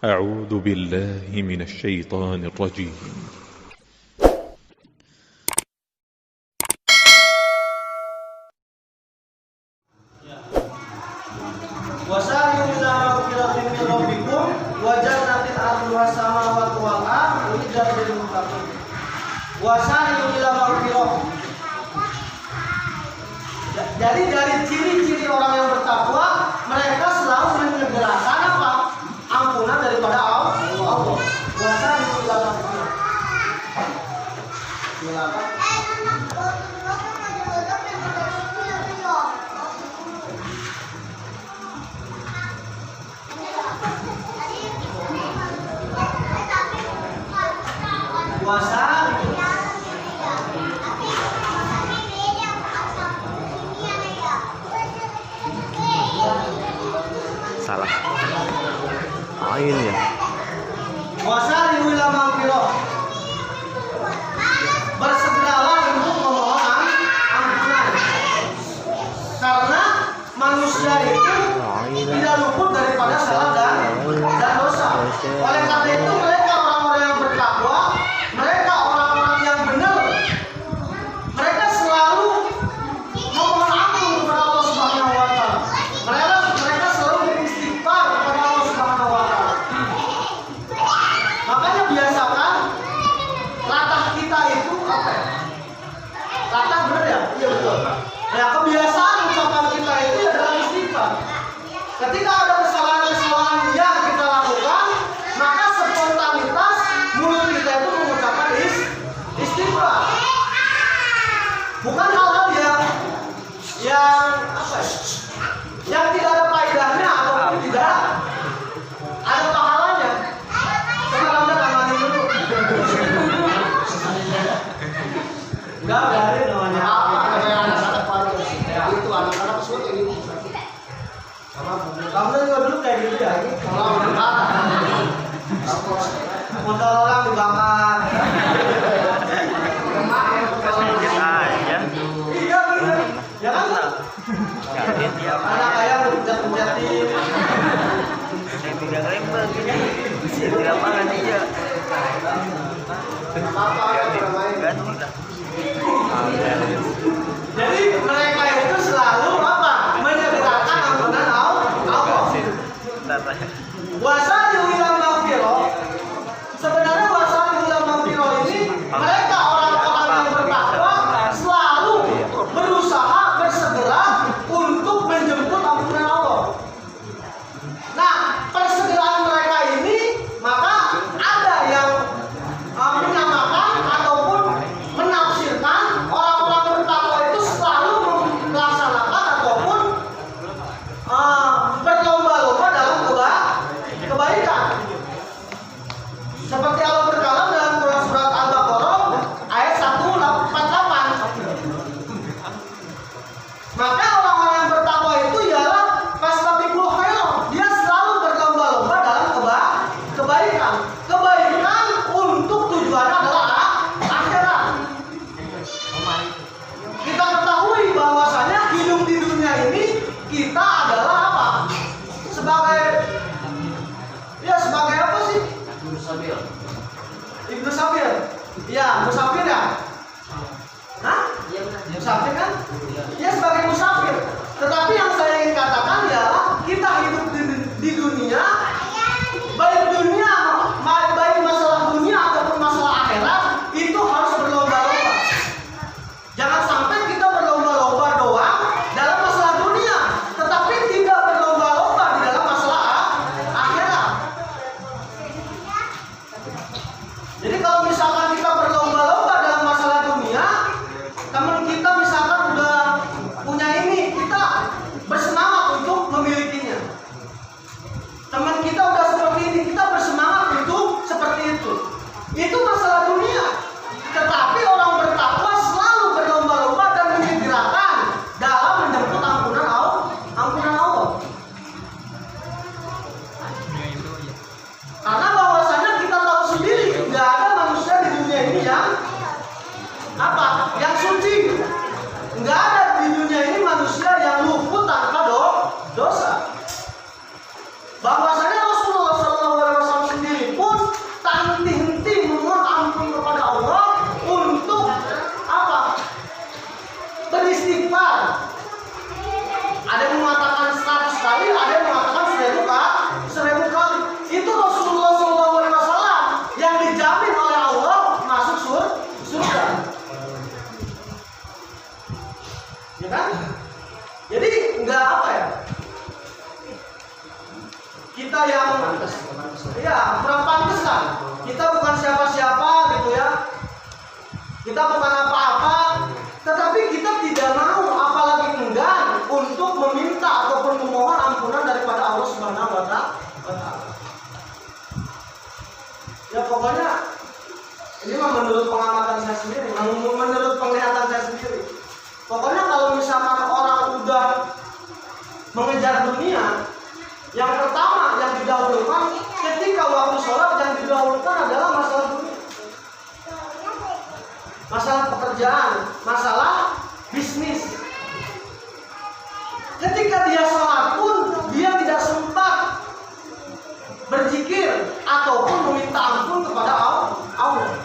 أعوذ بالله من الشيطان الرجيم. Wasari'u ila maghfiratin min rabbikum wa jannatin 'arduha as-samawati wal ardu uiddat lil muttaqin. Wasari'u ila maghfirah. Jadi dari ciri-ciri orang yang bertakwa, mereka selalu menyegerakan apa? Ampunan daripada Allah. Wasari'u ila maghfirah. Silakan. Puasa salah ain ya. Puasa ila maghfirah. Bersegeralah untuk memohon ampunan. Karena manusia itu tidak luput daripada salah dan dosa. Oleh karena itu mereka orang-orang yang bertakwa, mereka orang-orang yang benar, mereka selalu memohon ampun kepada Allah Subhanahu wa taala. Mereka selalu beristighfar kepada Allah Subhanahu wa taala. Makanya biasakan latah kita itu apa ya? Latah benar ya? Iya betul. Ya, kebiasaan ucapan kita itu adalah istighfar. Ketika ada kesalahan-kesalahan yang kita lakukan, maka spontanitas mulut kita itu mengucapkan istighfar. Bukan hal-hal yang apa ya? Yang tidak ada faedahnya atau tidak ada pahalanya. Coba Anda tangani dulu. Enggak berarti namanya apa? Kayak anak-anak paling itu anak-anak semua kayak gitu. Kamu juga dulu kayak gitu ya? Kalau motor orang dibakar. Aja. Iya benar. Ya kan? Anak ayam dipencet-pencetin. Saya tidak lembang ini. Bisa di lapangan aja. Jadi mereka itu selalu apa? Menyegerakan ampunan Allah. Wasari'u ila maghfirah. Sebenarnya wasari'u ila maghfirah ini mereka orang-orang yang bertakwa selalu berusaha bersegera untuk menjemput ampunan Allah. Nah, persegeraan mereka ini maka ada yang menyamakan kita yang ya kurang pantas lah. Kita bukan siapa-siapa gitu ya. Kita bukan apa-apa, tetapi kita tidak mau, apalagi enggan untuk meminta ataupun memohon ampunan daripada Allah Subhanahu wa Ta'ala. Ya pokoknya ini mah menurut pengamatan saya sendiri, menurut penglihatan saya sendiri. Pokoknya kalau misalkan orang udah mengejar dunia, yang pertama yang didahulukan ketika waktu sholat, yang didahulukan adalah masalah dunia, masalah pekerjaan, masalah bisnis. Ketika dia sholat pun dia tidak sempat berzikir ataupun meminta ampun kepada Allah.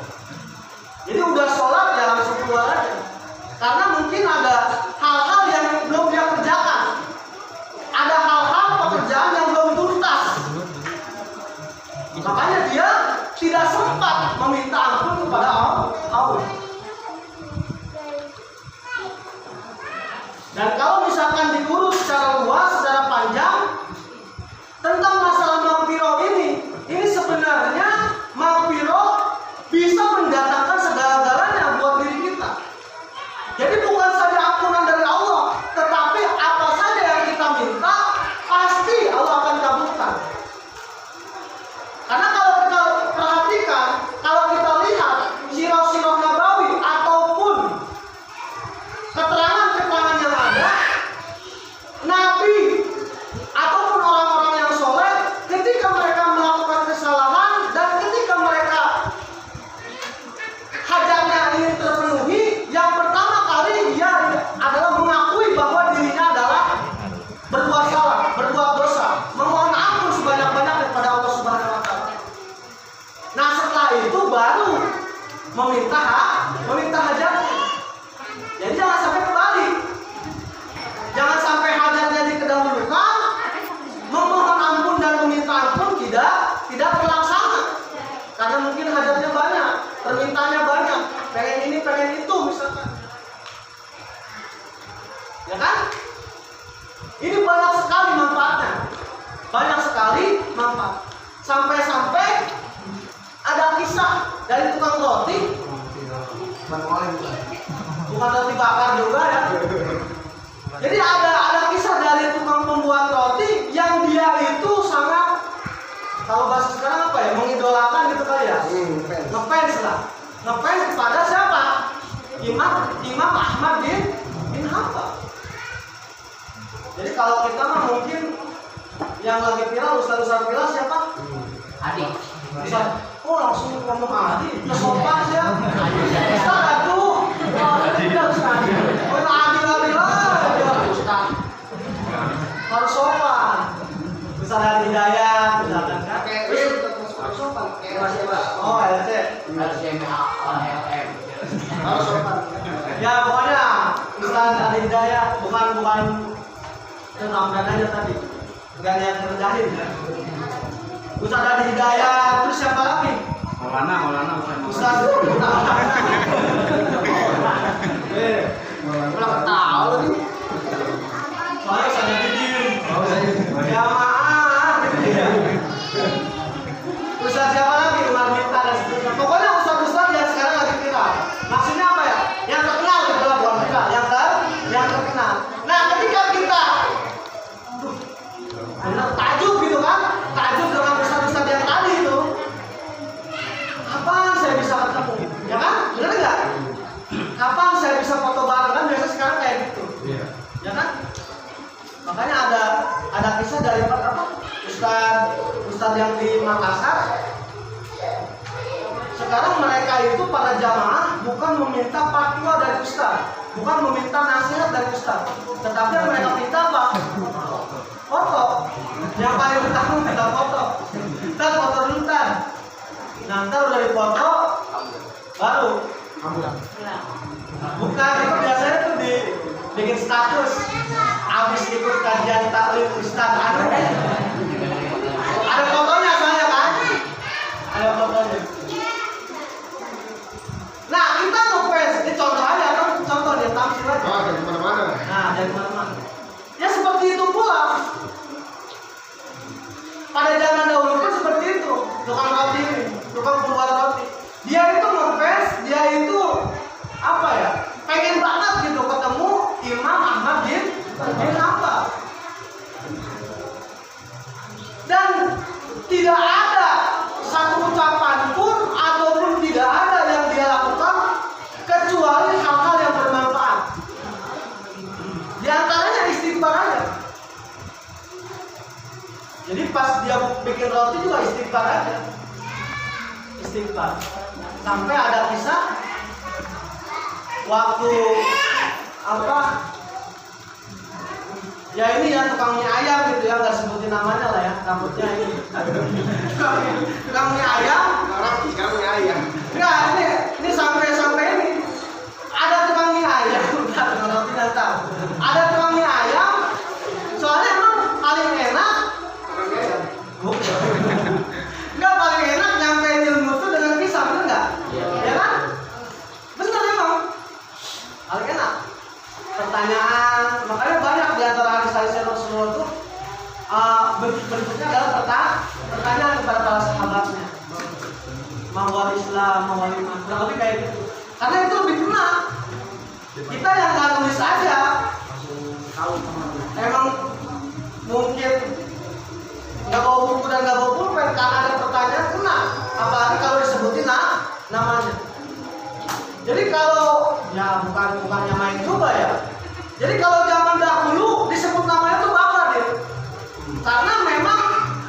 Jadi udah sholat ya langsung keluar aja, karena mungkin ada hal-hal yang belum dia kerjakan, ada hal-hal pekerjaan yang belum tuntas, makanya dia tidak sempat meminta ampun kepada Allah. Dan kalau misalkan diurus secara luas, secara panjang tentang masalah maghfirah ini sebenarnya maghfirah bisa mendatangkan segala-galanya buat diri kita. Jadi bukan saja ampunan dari Allah, tetapi apa saja yang kita minta pasti Allah akan kabulkan. Karena kalau kita perhatikan, kalau kita lihat sirah-sirah nabawi ataupun keterangan-keterangan yang ada, Nabi ataupun orang-orang yang soleh ketika mereka melakukan kesalahan dan ketika mereka hajatnya ingin terpenuhi, yang pertama kali dia adalah mengakui bahwa dirinya adalah berbuat salah, berbuat dosa, memohon ampun sebanyak-banyaknya kepada Allah Subhanahu wa Ta'ala. Nah setelah itu baru meminta hajatnya. Jadi jangan sampai kebalik, jangan sampai hajatnya dikedahukan, memohon ampun dan meminta ampun tidak terlaksana, karena mungkin hajatnya banyak, permintaannya banyak, pengen ini pengen itu misalkan, ya kan? Ini banyak sekali manfaatnya, banyak sekali manfaat. Sampai-sampai ada kisah dari tukang roti, bukan roti bakar juga ya. Jadi ada kisah dari tukang pembuat roti yang dia itu sangat, kalau bahasa sekarang apa ya, mengidolakan gitu kali ya, ngefans lah, ngefans kepada siapa? Imam Ahmad bin Hanbal. Jadi kalau kita mah mungkin yang lagi viral, ustaz-ustaz viral siapa? Adi. Ustaz, oh langsung ngomong Adi, kesopan sih ya. Ustaz aduh, tidak Ustaz. Oh Adi lah, dia Ustaz. Harus sopan. Ustaz Adi Hidayat, misalkan kan? Harus sopan. Oh LC. Harus sopan. Ya pokoknya Ustaz Adi Hidayat bukan Ramadan aja tadi, nggak ada yang terendahin ya. Ustaz Adi Hidayat, terus siapa lagi? Maulana Ustaz Maulana tahu lagi. Soalnya saya diem. Ya maaf. Ustaz siapa lagi? Umar Minta dan seterusnya. Pokoknya ustaz-ustaz yang sekarang lagi viral. Maksudnya apa ya? Yang terkenal gitu lah, bukan viral. Yang terkenal. Nah ketika kita takjub gitu kan, takjub dengan ustaz-ustaz yang tadi itu, kapan saya bisa ketemu, ya kan, benar nggak? Kapan saya bisa foto bareng, kan biasa sekarang kayak gitu, ya kan? Makanya ada kisah dari apa? Ustaz yang di Makassar. Sekarang mereka itu para jamaah bukan meminta fatwa dari ustaz, bukan meminta nasihat dari ustaz, tetapi yang mereka minta apa? Foto. Yang paling utama minta foto. Kita foto dulu kan. Nah, ntar udah dipoto baru. Bukan, itu biasanya tuh bikin status. Abis ikut kajian taklim ustaz anu. Ada fotonya soalnya kan? Ada fotonya. Nah, kita ngefans. Ini contoh aja kan? Contoh dia tampil aja. Oh, dari mana-mana. Nah, dari mana-mana. Ya seperti itu pula. Pada Jadi pas dia bikin roti juga istighfar aja. Istighfar. Sampai ada kisah waktu apa? Ya ini ya tukang mie ayam gitu ya, nggak sebutin namanya lah ya, rambutnya ini. Tukang mie ayam, Tukang mie ayam. enggak ini sampai ini. Ada tukang mie ayam, kalau tidak tahu. Ada tukang mie ayam, soalnya emang paling enak. Enggak paling enak nyampe ilmu tuh dengan kisah, bener nggak? Ya kan? Bener emang. Paling enak. Pertanyaan, makanya banyak di antara hadis-hadis Rasulullah itu bentuknya adalah pertanyaan kepada para sahabatnya. Mawal Islam, mawal iman, kurang lebih kayak gitu. Karena itu lebih kena. Kita yang nggak nulis aja, emang mungkin nggak bawa buku dan nggak bawa pulpen karena ada pertanyaan kena. Apalagi kalau disebutin namanya. Jadi kalau ya bukannya main coba ya. Jadi kalau zaman dahulu disebut namanya tuh bangga dia. Karena memang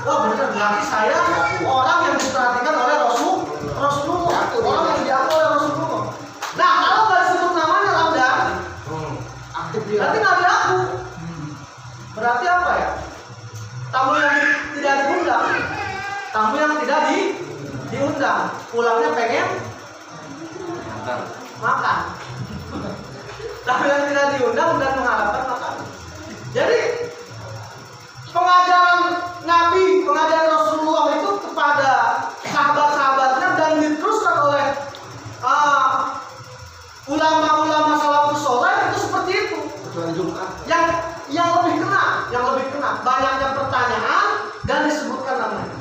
benar berarti saya orang yang diperhatikan oleh Rasulullah. Orang yang dijaga oleh Rasulullah. Nah, kalau nggak disebut namanya udah aktif dia. Berarti nggak diaku. Berarti apa ya? Tamu yang tidak diundang. Tamu yang tidak diundang. Pulangnya pengen makan. Tamu yang tidak diundang dan mengharapkan makan. Jadi pengajaran Nabi, pengajaran Rasulullah itu kepada sahabat-sahabatnya dan diteruskan oleh ulama-ulama salafus saleh itu seperti itu. Yang lebih kena, banyaknya pertanyaan dan disebutkan namanya.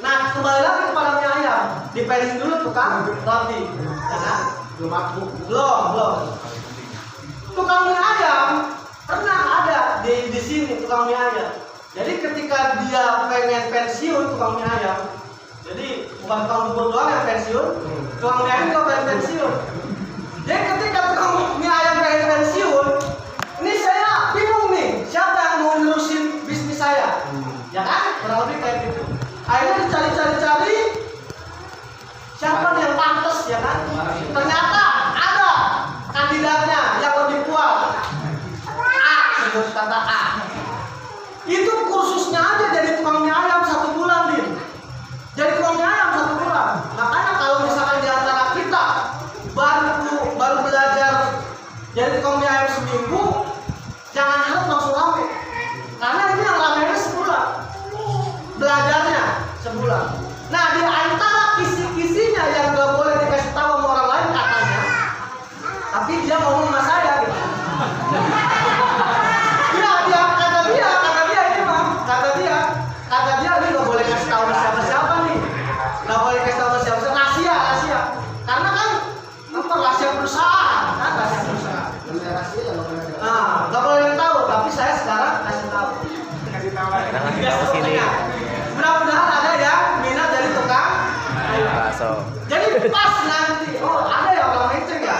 Nah, kembali lagi kepada mie ayam. Dipending dulu tukang roti, ya kan? Belum. Tukang mie ayam pernah ada di sini tukang mie ayam. Jadi ketika dia pengen pensiun tukang mie ayam, jadi bukan tukang bubur doang yang pensiun, tukang mie ayam juga pengen pensiun. Jadi ketika tukang mie ayam pengen pensiun, ini saya bingung nih, siapa yang mau nerusin bisnis saya? Ya kan? Kurang lebih kayak gitu. Akhirnya dicari-cari siapa yang pantas, ya kan? Ternyata ada kandidatnya yang lebih kuat. Sebut kata A. Itu kursusnya aja jadi tukang mie ayam 1 bulan, Din. Jadi tukang mie ayam 1 bulan. Makanya kalau misalkan di antara kita baru belajar jadi tukang mie ayam seminggu, jangan harap langsung rame. Karena ini yang ramenya sebulan. Belajarnya sebulan. Nah, di antara kisi-kisinya yang gak boleh dikasih tahu sama orang lain katanya, tapi dia ngomong sama saya gitu. Kata dia ini gak boleh kasih tahu siapa-siapa nih. Gak boleh kasih tahu siapa-siapa, rahasia. Karena kan rahasia perusahaan, kan rahasia perusahaan. Nah, gak boleh tahu, tapi saya sekarang kasih tahu. Sini. Mudah-mudahan ada yang minat dari tukang. Jadi pas nanti, ada ya orang menceng ya.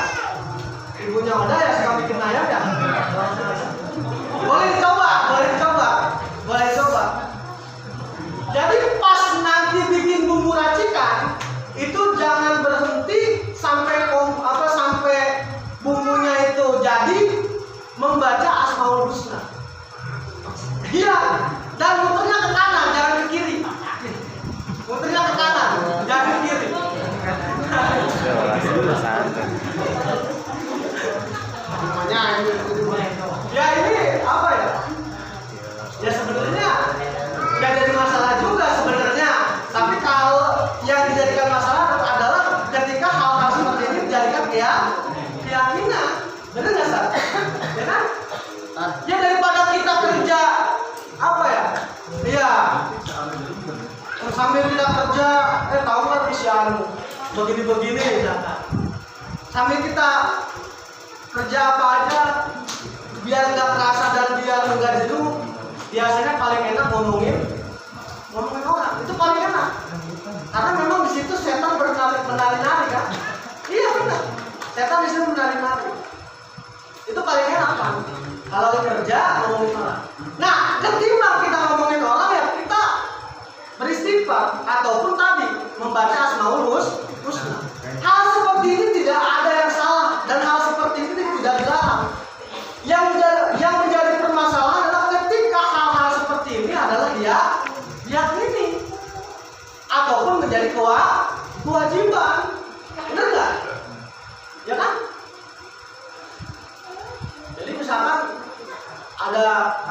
Ibunya ada ya suka bikin ayam ya. Boleh dicoba. Jadi pas nanti bikin bumbu racikan, itu jangan berhenti sampai bumbunya itu jadi membaca Asmaul Husna. Iya, dan muternya ke kanan, jangan ke kiri. Muternya ke kanan, jangan ke kiri. Ya ini apa ya? Ya sebenarnya nggak jadi masalah juga sebenarnya. Tapi kalau yang dijadikan masalah adalah ketika hal-hal seperti ini dijadikan keyakinan. Benar nggak, Sar? Ya kan? Ya daripada kita kerja apa ya? Iya. Sambil kita kerja, tahu kan Isyanu begini-begini misalkan. Sambil kita kerja apa aja biar nggak terasa dan biar nggak jenuh, biasanya paling enak ngomongin orang. Itu paling enak. Karena memang di situ setan menari-nari kan? Iya benar. Setan di situ menari-nari. Itu paling enak kan? Kalau kerja ngomongin orang. Nah, ketimbang kita ngomongin orang,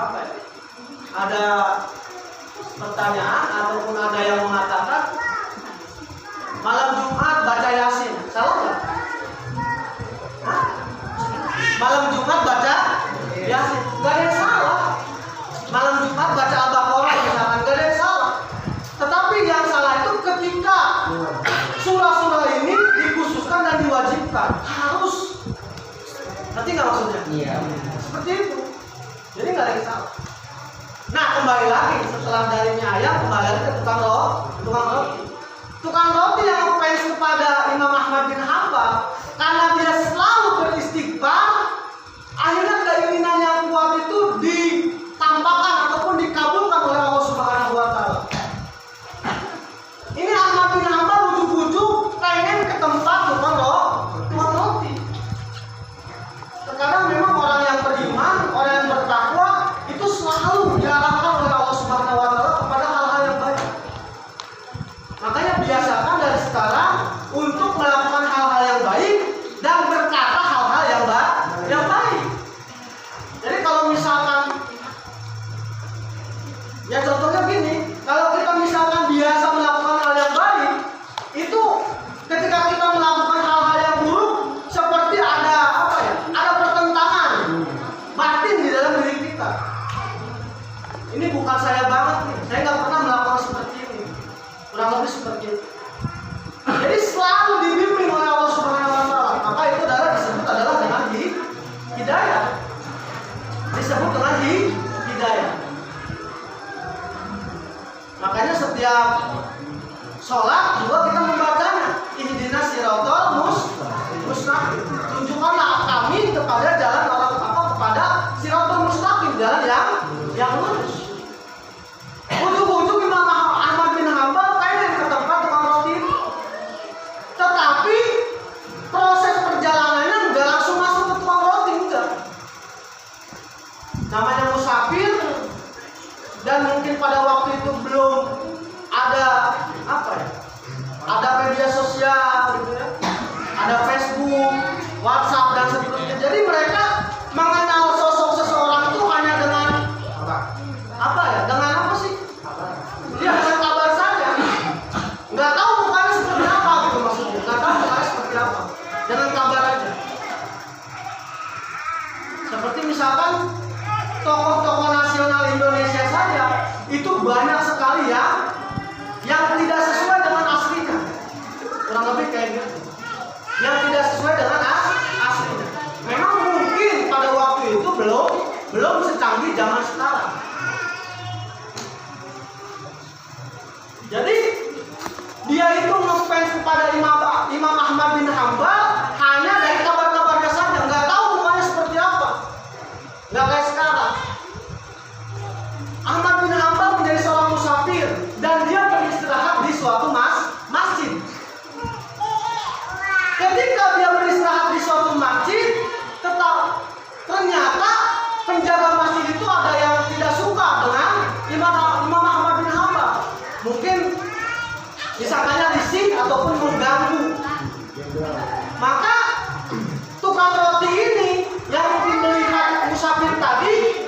apa ya? Ada pertanyaan ataupun ada yang mengatakan malam Jumat baca Yasin, salah nggak? Malam Jumat baca Yasin, nggak ada yang salah. Malam Jumat baca Al-Baqarah misalkan, nggak ada yang salah. Tetapi yang salah itu ketika surah-surah ini dikhususkan dan diwajibkan, harus. Nanti nggak maksudnya? Iya. Seperti itu. Jadi nggak ada yang salah. Nah, kembali lagi setelah dari mie ayam, kembali lagi ke tukang roti. Tukang roti yang ngefans kepada Imam Ahmad bin Hanbal karena dia selalu beristighfar, akhirnya keinginan yang kuat itu ditampakkan ataupun dikabulkan oleh Allah Subhanahu wa Ta'ala. Ini Ahmad bin Hanbal ujuk-ujuk pengen ke tempat tukang roti. Terkadang memang orang yang beriman, orang yang bertakwa itu selalu diarahkan oleh Allah Subhanahu wa Ta'ala kepada hal-hal yang baik. Makanya biasakan dari sekarang untuk melakukan hal-hal yang baik dan berkata hal-hal yang baik. Jadi kalau misalkan, ya contohnya gini, kalau kita misalkan biasa melakukan hal yang baik, itu ketika kita melakukan hal-hal yang buruk, seperti ada apa ya? Ada pertentangan batin di dalam diri kita. Ini bukan saya banget nih, saya nggak pernah melakukan seperti ini. Kurang lebih seperti itu. Jadi selalu dibimbing oleh Allah Subhanahu wa Ta'ala. Maka itu disebut adalah dengan hidayah. Disebut dengan hidayah. Makanya setiap sholat juga kita membacanya. Ihdinas siratal mustaqim. Tunjukkanlah kami kepada jalan kepada siratal mustaqim, jalan yang lurus. Ujung-ujung Imam Ahmad bin Hanbal pengen ke tempat tukang roti itu. Tetapi proses perjalanannya nggak langsung masuk ke tukang roti, enggak. Namanya musafir, dan mungkin pada waktu itu belum ada apa ya? Ada media sosial gitu ya. Ada Facebook, WhatsApp dan seterusnya. Jadi mereka mengenal sosok seseorang itu hanya dengan apa ya? Dengan apa sih? Dia dengan kabar saja. Nggak tahu mukanya seperti apa gitu maksudnya. Nggak tahu mukanya seperti apa. Dengan kabar aja. Seperti misalkan tokoh-tokoh nasional Indonesia saja itu banyak sekali yang tidak sesuai dengan aslinya. Kurang lebih kayak gitu. Yang tidak sesuai dengan aslinya. Memang mungkin pada waktu itu belum secanggih zaman sekarang. Jadi dia itu ngefans kepada Imam Ahmad bin Hanbal hanya dari kabar-kabarnya saja, nggak tahu mukanya seperti apa, nggak kayak sekarang. Ahmad bin Hanbal menjadi seorang musafir dan dia beristirahat di suatu masjid. Ketika dia beristirahat di suatu masjid, ternyata penjaga masjid itu ada yang tidak suka dengan Imam Ahmad bin Hanbal. Mungkin misalnya risih ataupun mengganggu. Maka tukang roti ini yang mungkin melihat musafir tadi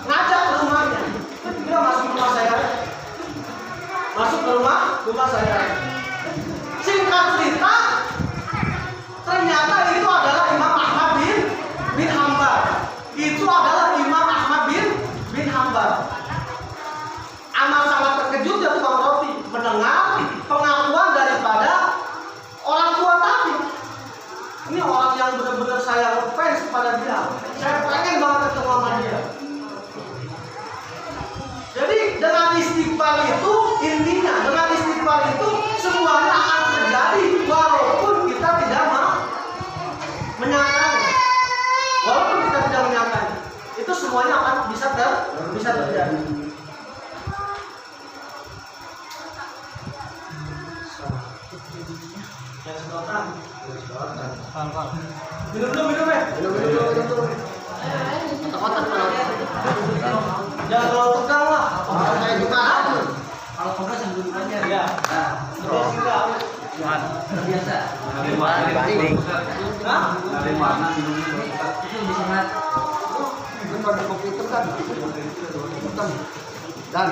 ngajak ke rumahnya. Dia masuk ke rumah saya. Masuk ke rumah saya. Singkat cerita, ternyata itu adalah Imam Ahmad bin Hanbal. Itu adalah Imam Ahmad bin Hanbal. Amat sangat terkejut ya tukang roti mendengar pengakuan daripada orang tua tadi. Ini orang yang benar-benar saya fans kepada dia. Saya pengen banget ketemu sama dia. Jadi dengan istighfar itu, intinya dengan istighfar itu semuanya akan terjadi walaupun kita tidak menyangkanya. Walaupun kita tidak menyangkanya, itu semuanya akan bisa terjadi. Yang sedotan. Minum ya. Kotak-kotak jangan terlalu tegang lah. Kayak gimana? Kalau kongres yang duduk aja. Iya. Biasa. Dari warna. Itu lebih sehat. bukan di komputer kan? Dan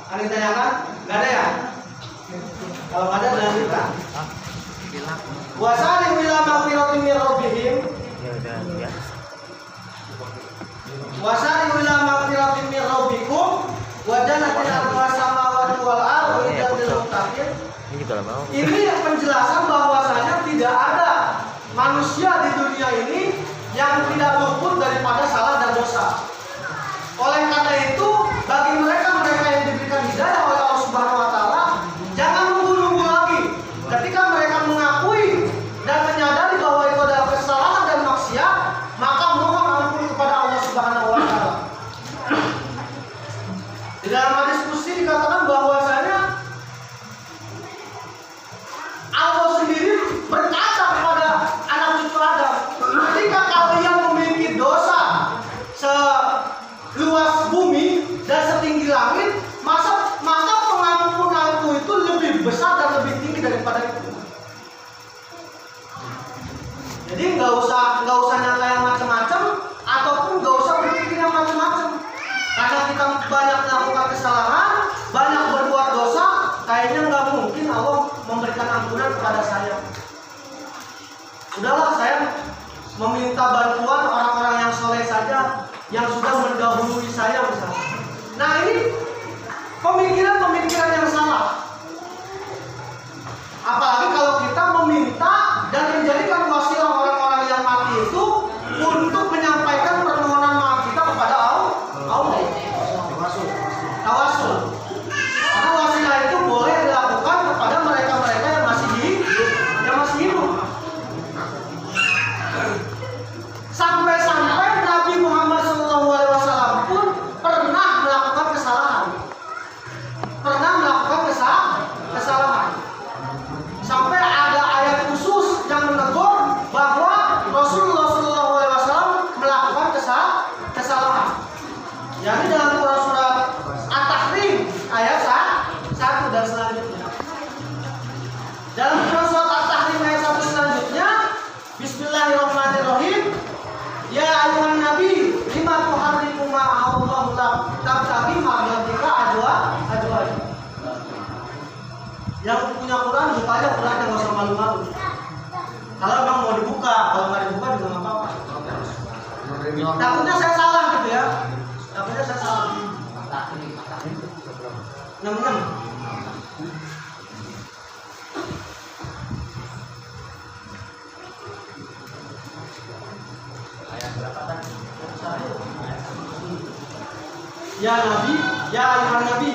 ada yang tanyakan? Gak ada ya? Kalau nggak ada lanjutkan. Wasari ila maghfiratin min rabbihim. Wasari ila maghfiratin min rabbikum wa jannatin arduha samawati wal ardu lil muttaqin. Ini penjelasan bahwasanya tidak ada manusia di dunia ini yang tidak luput daripada salah dan dosa. Oleh karena itu, bagi mereka yang diberikan hidayah oleh Allah Subhanahu wa taala, jangan nunggu-nunggu lagi. Ketika mereka mengakui dan menyadari bahwa itu adalah kesalahan dan maksiat, maka mohon ampun kepada Allah Subhanahu wa taala. Di dalam hadis qudsi dikatakan bahwasanya Allah sendiri berkata kepada anak cucu Adam, ketika kalian memiliki dosa seluas bumi dan setinggi langit, maka pengampunanku itu lebih besar dan lebih tinggi daripada itu. Jadi nggak usah nyangka yang macam-macam, ataupun nggak usah berpikir yang macam-macam. Karena kita banyak melakukan kesalahan, banyak berbuat dosa, kayaknya nggak mungkin Allah memberikan ampunan kepada saya. Udahlah, saya meminta bantuan orang-orang yang soleh saja, yang sudah mendahului saya misalnya. Nah, ini pemikiran yang salah. Apalagi kalau kita meminta dan menjadikan wasilah orang-orang yang mati itu untuk menyampaikan permohonan maaf kita kepada Allah. Tawasul. Karena wasilah itu boleh dilakukan kepada mereka-mereka yang masih hidup. Sampai-sampai Nabi Muhammad SAW pun pernah melakukan kesalahan. Sampai ada ayat khusus yang menegur bahwa Rasulullah SAW melakukan kesalahan. Jadi dalam surat At-Tahrim ayat 1 dan selanjutnya. Dalam surat At-Tahrim ayat 1 selanjutnya, Bismillahirrahmanirrahim. Ya ayuhan nabi, lima tuharrimu ma ahallallahu lak tabtaghi mardatika ajwa. Yang punya Quran buka aja Quran, nggak usah malu-malu. Kalau memang mau dibuka, kalau nggak dibuka juga nggak apa-apa. Takutnya saya salah gitu ya. Takutnya saya salah. 66. Ya Nabi, ya ayuhan Nabi.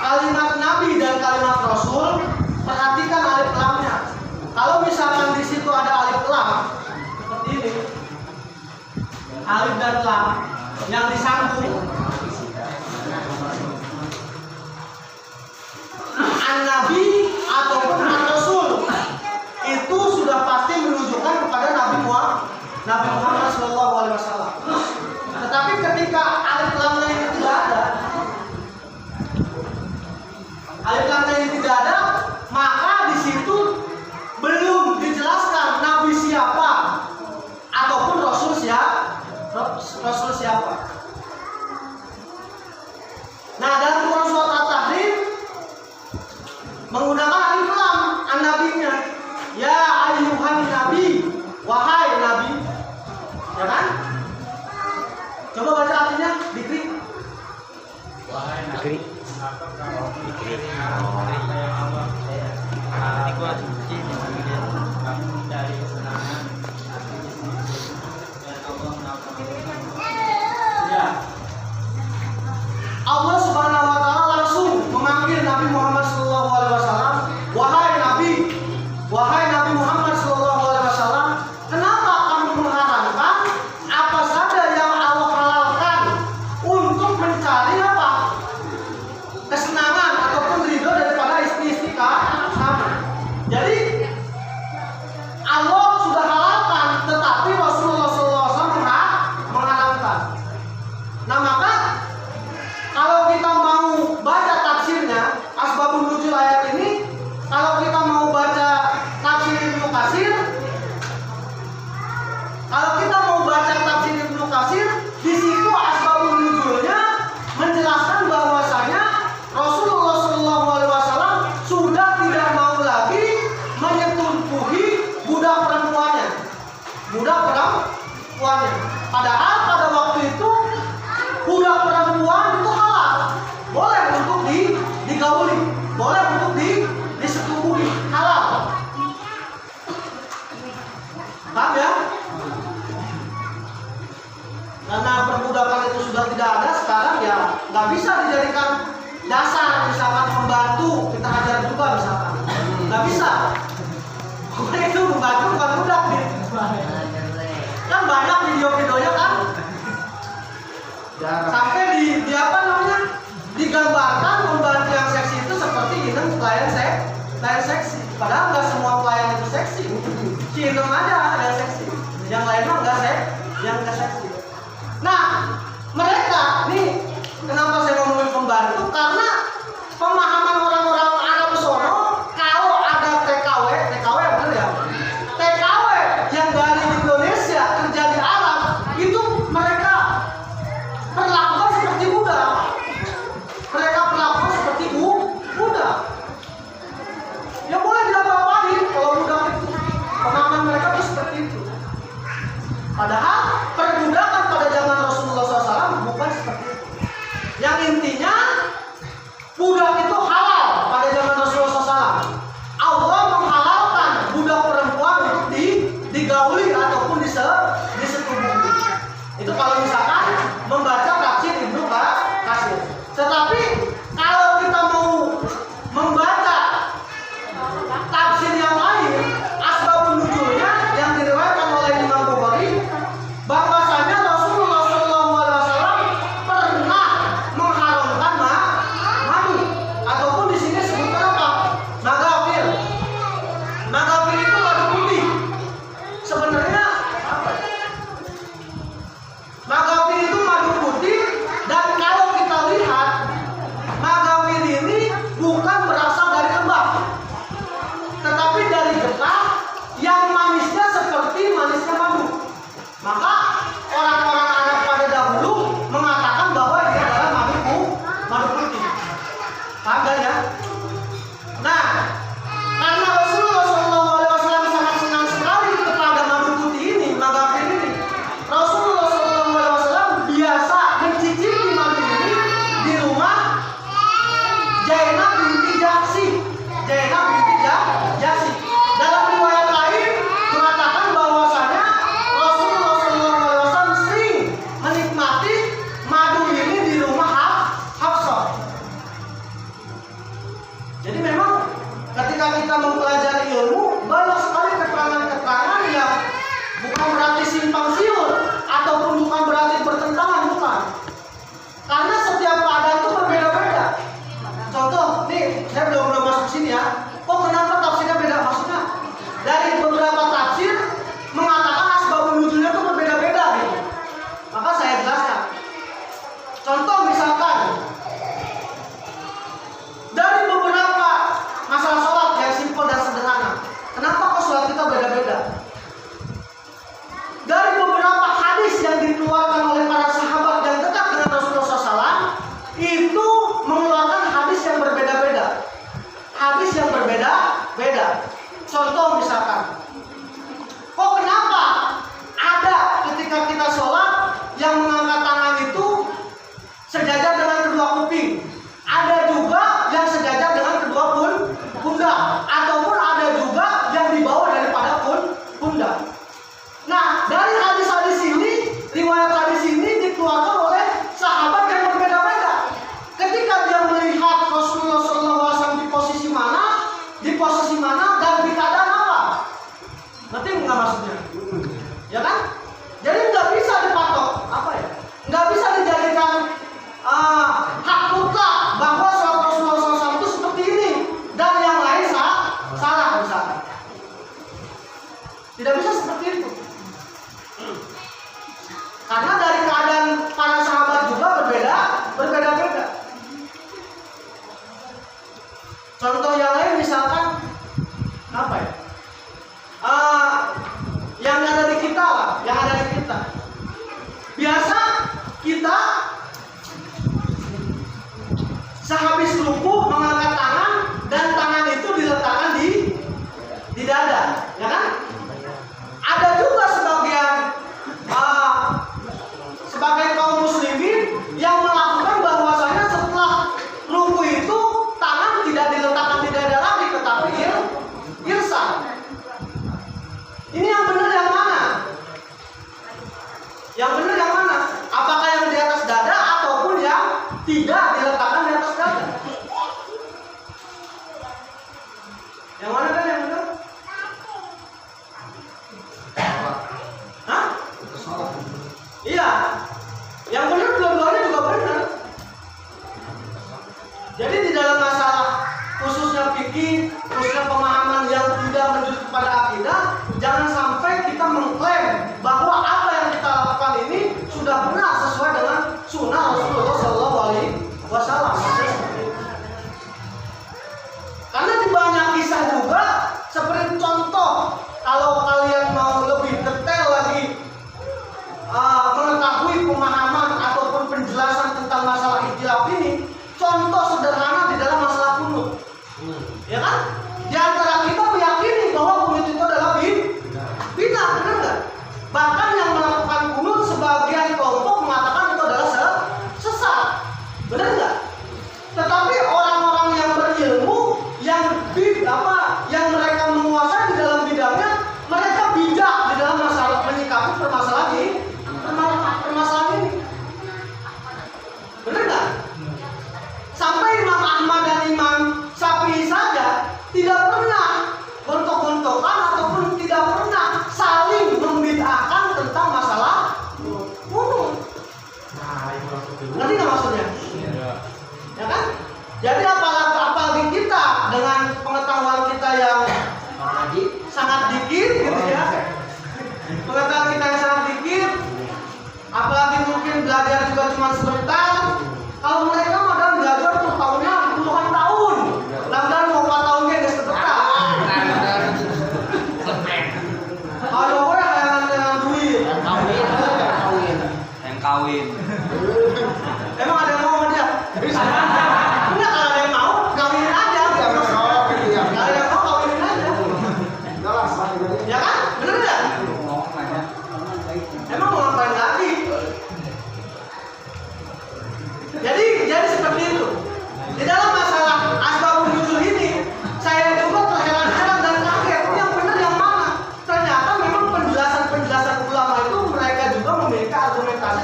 Kalimat Nabi dan kalimat Rasul, perhatikan alif lamnya. Kalau misalkan di situ ada alif lam seperti ini, alif dan lam yang disambung, an-nabi ataupun an-rasul, itu sudah pasti menunjukkan kepada Nabi Muhammad SAW. Tetapi ketika alif lamnya ini tidak ada, maka di situ belum dijelaskan Nabi siapa ataupun Rasul siapa. budak perempuannya. Padahal pada waktu itu budak perempuan itu halal, boleh untuk digauli, boleh untuk disetubuhi, halal. Paham ya? Karena perbudakan itu sudah tidak ada sekarang, ya nggak bisa dijadikan dasar misalkan pembantu kita hajar juga misalkan, nggak bisa. Pokoknya itu pembantu bukan budak nih. Kan banyak video-videonya kan, sampai di apa namanya, digambarkan pembantu yang seksi itu seperti Inem pelayan seksi. Padahal nggak semua pelayan itu seksi. Si Inem aja yang seksi, yang lainnya nggak seksi. Nah, mereka nih, kenapa saya ngomongin pembantu? Karena pemahaman orang-orang Arab sono, kalau ada TKW bener ya, TKW yang dari Indonesia kerja di Arab, itu mereka perlakuan seperti budak. Mereka perlakuan seperti budak. Ya boleh diapa-apain kalau budak itu. Pemahaman mereka itu seperti itu. Padahal perbudakan pada zaman Rasulullah SAW bukan seperti itu. Yang intinya budak itu halal pada zaman Rasulullah SAW. Allah menghalalkan budak perempuan untuk digauli ataupun disetubuhi. Itu kalau misalkan membaca tafsir Ibnu Katsir. Tetapi kalau kita mau membaca tafsir yang lain, asbabun nuzulnya yang diriwayatkan oleh Imam Bukhari, bahwasanya Rasulullah SAW pernah mengharamkan madu, ataupun di sini sebutkan apa? Magafir. Magafir itu madu putih. Sebenarnya apa? Magafir itu madu putih, dan kalau kita lihat magafir ini bukan berasal dari lembah, tetapi dari getah yang manisnya seperti manisnya madu. Maka orang-orang Arab pada dahulu mengatakan bahwa ini adalah madu putih. Paham ya? Nah, karena Rasulullah SAW sangat senang sekali kepada madu putih ini, magafir ini, Rasulullah SAW biasa mencicipi madu ini di rumah Zainab binti Jahsy. Dalam riwayat lain mengatakan bahwasanya Rasulullah SAW sering menikmati madu ini di rumah Hafsah. Jadi memang ketika kita mempelajari ilmu, banyak sekali keterangan-keterangan yang bukan berarti simpang siur ataupun bukan berarti bertentangan, bukan. Karena setiap keadaan itu berbeda-beda. Contoh, nih saya belum masuk sini ya. Kok kenapa tafsirnya beda? Maksudnya dari beberapa tafsir mengatakan asbabun nuzulnya itu berbeda-beda gitu. Maka saya jelaskan. Contoh misalkan dari beberapa masalah sholat yang simpel dan sederhana. Kenapa kok sholat kita beda-beda? Dari beberapa hadis yang dikeluarkan oleh para sahabat yang dekat dengan Rasulullah SAW, itu mengeluarkan hadis yang berbeda-beda. Contoh misalkan, kok kenapa ada ketika kita sholat yang mengangkat tangan itu sejajar dengan kedua kuping, ada juga yang sejajar dengan kedua pundak, ataupun ada juga yang di bawah daripada pundak. Nah, dari hadis-hadis ini, riwayat hadis ini dikeluarkan oleh sahabat yang berbeda-beda. Ketika dia melihat Rasulullah SAW di posisi mana dan di keadaan apa, ngerti nggak maksudnya? Ya kan? Jadi nggak bisa dipatok, apa ya? Nggak bisa dijadikan hak mutlak bahwa Rasulullah SAW itu seperti ini dan yang lain salah misalkan. Tidak bisa seperti itu. Karena dari keadaan para sahabat juga berbeda-beda. Contoh yang lain misalkan apa ya? Yang ada di kita lah, yang fikih, khususnya pemahaman yang tidak menuju kepada akidah, jangan sampai kita mengklaim bahwa apa yang kita lakukan ini sudah benar sesuai dengan sunnah Rasulullah SAW. Karena di banyak kisah juga, seperti contoh, kalau kalian mau lebih detail lagi mengetahui pemahaman ataupun penjelasan tentang masalah ikhtilaf ini, contoh sederhana di dalam masalah kunut, ya kan? Di antara kita meyakini bahwa kunut itu adalah bid'ah, benar nggak? Bahkan yang melakukan kunut sebagian kelompok mengatakan itu adalah sesat, benar nggak? Tetapi orang-orang yang berilmu, yang mereka menguasai di dalam bidangnya, mereka bijak di dalam masalah menyikapi permasalahan ini. Benar nggak? Sampai Imam Ahmad dan Imam Syafi'i saja tidak pernah gontok-gontokan ataupun tidak pernah saling membid'ahkan tentang masalah kunut. Ngerti nggak maksudnya? Ya kan? Jadi apalagi kita dengan pengetahuan kita yang sangat dikit gitu ya, pengetahuan kita yang sangat dikit, apalagi mungkin belajar juga cuma sebentar. Kalau mereka udah belajar tuh tahunnya puluhan tahun, dan mau 4 tahun dia nggak sebentar. Kalau gue yang duit, yang kawin. emang ada yang mau sama dia? Enggak, kalau ada yang mau kawinin aja. Kalau ada yang mau kawinin aja. Ya kan? Bener nggak? Emang mau ngapain lagi? Jadi seperti itu. Di dalam masalah asbabun nuzul ini, saya juga terheran-heran dan kaget. Yang benar yang mana? Ternyata memang penjelasan ulama itu mereka juga memiliki argumentasi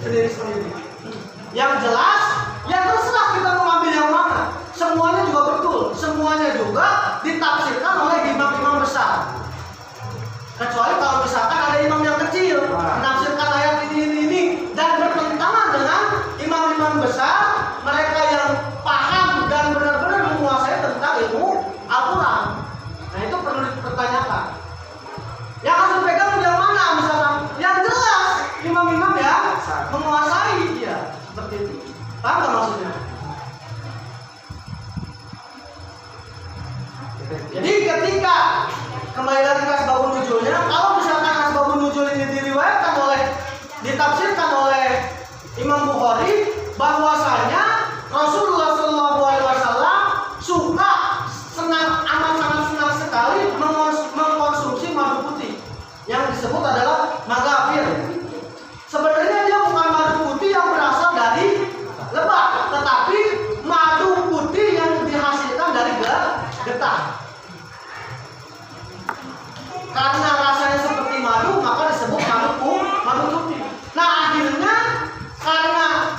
sendiri-sendiri. Yang jelas, ya terserah kita mengambil yang mana. Semuanya juga betul. Semuanya juga ditafsirkan oleh imam-imam besar. Kecuali kalau misalkan ada imam yang kecil menafsirkan ayat ini dan bertentangan dengan imam-imam besar, mereka yang paham dan benar-benar menguasai tentang ilmu Al-Quran. Nah itu perlu dipertanyakan. Yang harus dipegang yang mana misalnya? Yang jelas imam-imam yang menguasai dia seperti itu. Paham nggak maksudnya? Jadi ketika kembali lagi ke asbabun nuzulnya, kalau misalkan asbabun nuzul ini diriwayatkan ditafsirkan oleh Imam Bukhari bahwasanya Rasulullah SAW suka amat sangat senang sekali mengkonsumsi madu putih yang disebut adalah magafir. Sebenarnya dia bukan madu putih yang berasal dari lebah, tetapi madu putih yang dihasilkan dari getah. Karena rasanya seperti madu, maka disebut madu putih. Nah akhirnya karena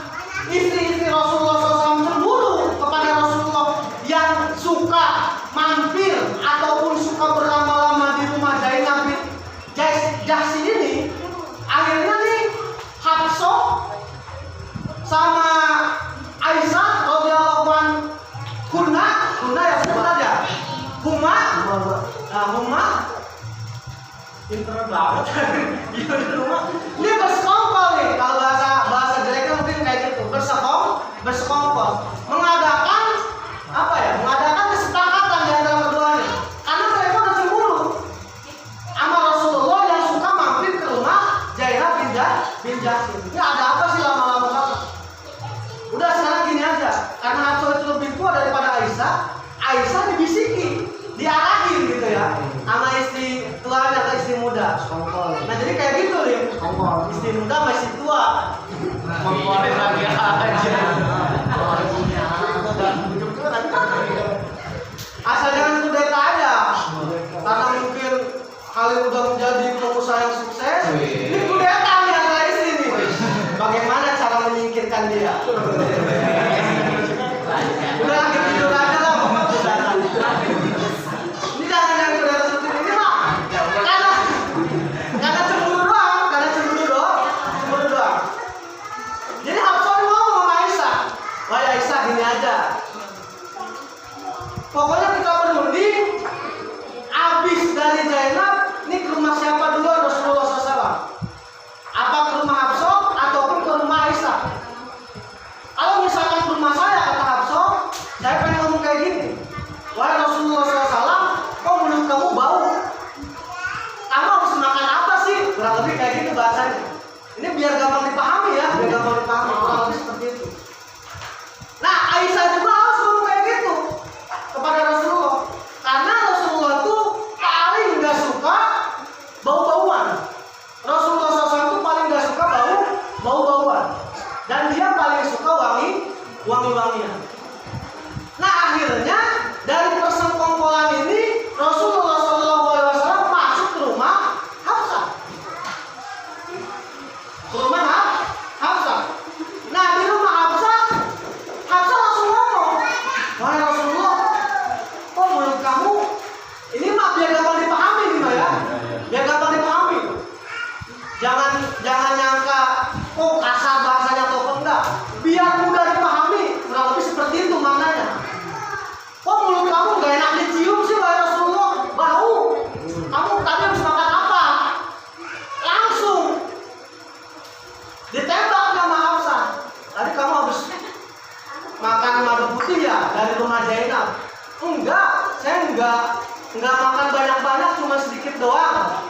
istri-istri Rasulullah SAW cemburu kepada Rasulullah yang suka mampir ataupun suka berlama-lama di rumah Zainab bin Jahsy ini, akhirnya nih Hafsah sama Aisyah radhiyallahu anha ya sebut aja Huma pinter banget dia bersekongkol nih, kalau bahasa jeleknya mungkin kayak gitu, bersekongkol mengadakan kesepakatan di antara keduanya, karena mereka udah cemburu sama Rasulullah yang suka mampir ke rumah Zainab bin Jahsy. Ini ada apa sih lama-lama banget? Udah sekarang gini aja, karena Hafsah itu lebih tua daripada Aisyah dibisiki, diarahin gitu ya sama istri tuanya ke istri muda. Nah jadi kayak gitu nih, istri muda masih tua, ngomongin lagi aja. Asal jangan kudeta aja, karena mungkin kalian udah menjadi pengusaha yang sukses. Ini kudeta nih antara istri nih. Bagaimana cara menyingkirkan dia? Udah lagi tidur aja lah. Ini jangan yang kudeta seperti ini lah. Karena cemburu doang. Jadi Hafsah ngomong sama Aisyah, wah Aisyah gini aja. Pokoknya kita bahasanya. Ini biar gampang dipahami ya, biar gampang dipahami. Kurang lebih seperti itu. Nah, Aisyah juga harus ngomong kayak gitu kepada Rasulullah. Karena Rasulullah tuh paling nggak suka bau-bauan. Rasulullah SAW tuh paling nggak suka bau-bauan. Dan dia paling suka wangi-wangian. Nah, akhirnya dari persekongkolan ini Rasulullah SAW masuk ke rumah Hafsah. Ke rumah Hafsah. Nah, di rumah Hafsah langsung ngomong, wahai Rasulullah, kok mulut kamu ini mah biar gampang dipahami nih mah ya, biar gampang dipahami. Jangan nyangka, oh kasar bahasanya atau enggak, biar mudah dipahami. Kurang lebih seperti itu maknanya. Kok mulut kamu gak enak dicium sih wahai Rasulullah, bau. Kamu tadi habis makan apa? Langsung ditembak sama Hafsah. Tadi kamu habis makan madu putih ya dari rumah Zainab? Enggak, saya enggak makan banyak-banyak, cuma sedikit doang.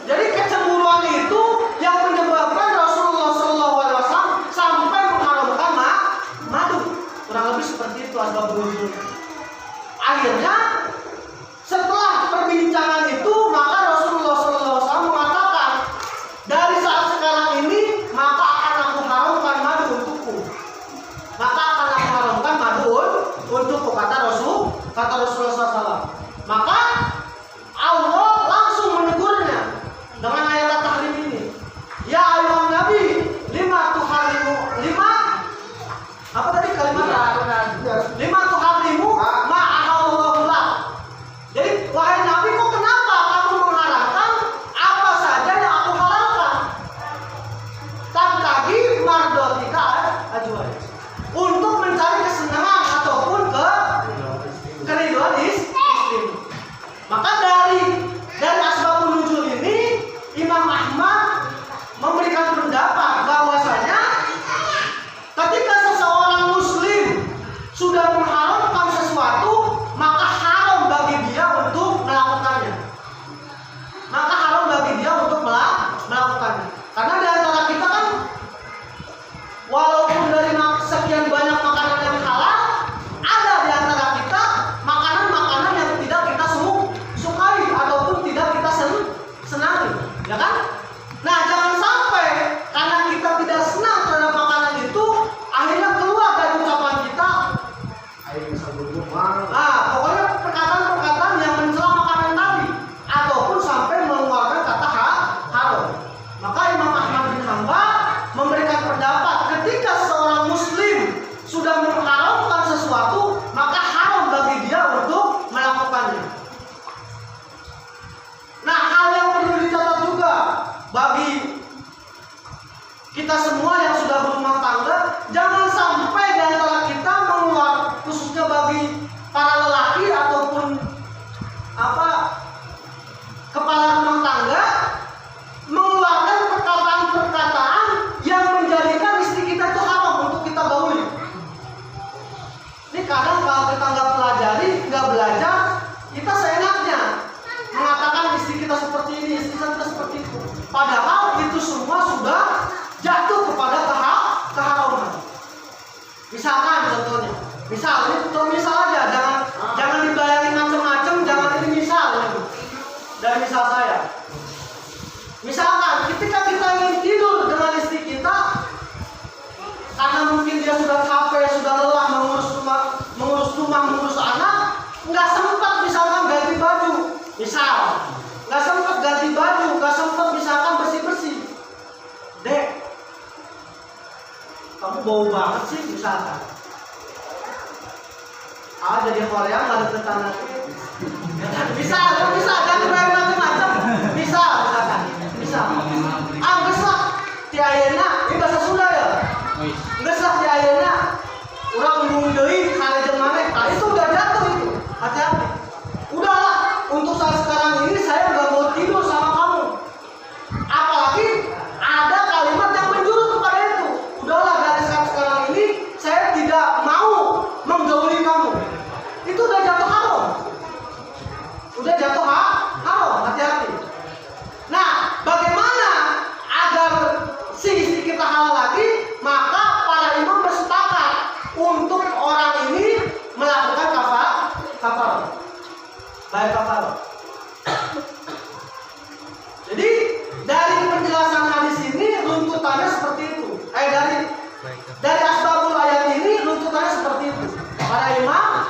Jadi kecemburuan itu yang menyebabkan Rasulullah SAW sampai mengharamkan madu. Kurang lebih seperti itu asbabun nuzul. Akhirnya setelah perbincangan itu maka Rasulullah SAW mengatakan, dari saat sekarang ini maka akan aku haramkan madu untukku. Maka akan aku haramkan madu untukku, kata Rasulullah SAW. Maka Allah langsung menegurnya dengan ayat tahrim ini. Ya ayuhan Nabi, apa tadi kalimatnya? Lima tuharimu ma'ahallahu lak. Jadi wahai Nabi, kok kenapa kamu mengharamkan apa saja yang aku halalkan? Tabtagi mardotika ajwaj, untuk mencari kesenangan ataupun keriduan istri. Maka dari asbabun nuzul ini Imam Ahmad memberikan pendapat bahwasanya ketika seseorang muslim sudah mengharamkan sesuatu, maka haram bagi dia untuk melakukannya. Maka haram bagi dia untuk melakukannya. Karena di antara kita kan, walaupun dari sekian banyak makanan yang halal, ada di antara kita makanan-makanan yang tidak kita sukai ataupun tidak kita senangi, ya kan? Nah, jangan sampai karena kita tidak senang terhadap makanan itu, akhirnya keluar dari ucapan kita, pokoknya perkataan-perkataan yang mencela makanan tadi, ataupun sampai mengeluarkan kata haram. Maka Imam Ahmad bin Hanbal memberikan pendapat, ketika seorang muslim sudah mengharamkan sesuatu, maka haram bagi dia untuk melakukannya. Nah, hal yang perlu dicatat juga bagi kita semua yang sudah berumah tangga, jangan sampai di antara kita mengeluarkan, khususnya bagi para lelaki ataupun kepala rumah tangga, mengeluarkan perkataan-perkataan yang menjadikan istri kita itu haram untuk kita gauli. Ini kadang kalau kita nggak pelajari, nggak belajar, kita seenaknya mengatakan istri kita seperti ini, istri kita seperti itu. Padahal itu semua sudah jatuh kepada keharaman. Misalkan contohnya, misal aja, jangan dibayangin macam-macam, jangan ini misal dari misal saya. Misalkan ketika kita ingin tidur dengan istri kita, karena mungkin dia sudah capek, sudah lelah mengurus rumah, mengurus anak, nggak sempat misalkan ganti baju, nggak sempat misalkan bersih-bersih. Dek, kamu bau banget sih misalkan. Jadi Korea nggak ada tetangga. Bisa, jangan bayar macam-macam. Misal. Besar ti ayeuna, ini bahasa Sunda ya. Besar ti ayeuna, urang ngomong deui sarejeung maneh. Nah, itu udah jatuh itu. Hati-hati. Udahlah, untuk saat sekarang ini saya nggak mau tidur sama kamu. Apalagi ada kalimat yang menjurus kepada itu. Udahlah, dari saat sekarang ini saya tidak mau menggauli kamu. Itu udah jatuh haram. Hati-hati. Nah, bagaimana baik kafar. Jadi dari penjelasan hadis ini runtutannya seperti itu. Dari asbabul ayat ini runtutannya seperti itu. Para imam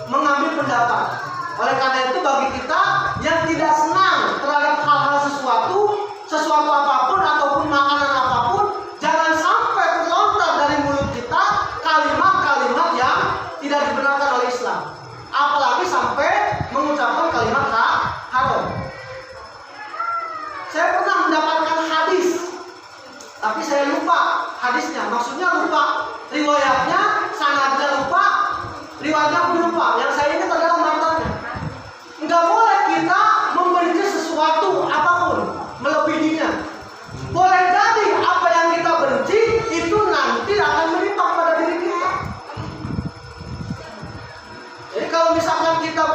mengambil pendapat. Oleh karena itu bagi kita yang tidak senang terhadap hal-hal sesuatu apapun ataupun makanan apapun, jangan sampai terlontar dari mulut kita kalimat-kalimat yang tidak dibenarkan oleh Islam. Apalagi sampai mengucapkan kalimat haram. Saya pernah mendapatkan hadis, tapi saya lupa hadisnya. Maksudnya lupa riwayatnya, sanadnya lupa, riwayatnya pun lupa. Yang saya ingat adalah matanya. Enggak boleh kita membenci sesuatu apapun melebihinya. Boleh jadi apa yang kita benci itu nanti akan menimpa pada diri kita. Jadi kalau misalkan kita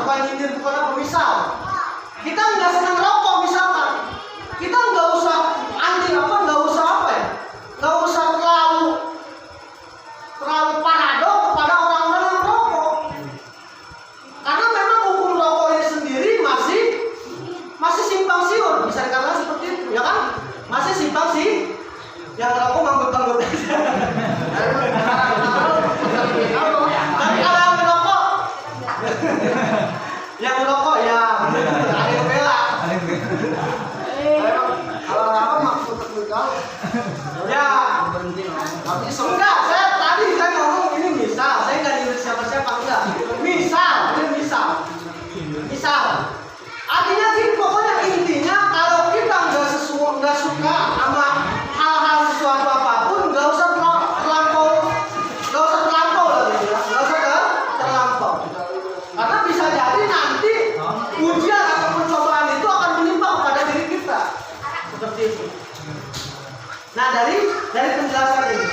bukan nyindir, bukan apa, kita nggak senang rokok misalkan, kita nggak usah nggak usah terlalu parado kepada orang-orang yang rokok, karena memang hukum rokok ini sendiri masih simpang siur, bisa dikatakan seperti itu, ya kan? Masih simpang sih, yang rokok manggut-manggut aja. Tapi kalau yang merokok ya ada yang bela. Kalau apa maksud terbuka? Ya, tapi sudah. Saya ngomong ini misal, saya nggak nyuruh siapa-siapa enggak. Misal. Artinya sih pokoknya intinya kalau kita nggak suka sama hal-hal sesuatu apapun, nggak usah terlampau lah gitu ya, nggak usah terlampau. Karena bisa jadi nanti ujian ataupun cobaan itu akan menimpa kepada diri kita. Seperti itu. Nah, dari penjelasan ini.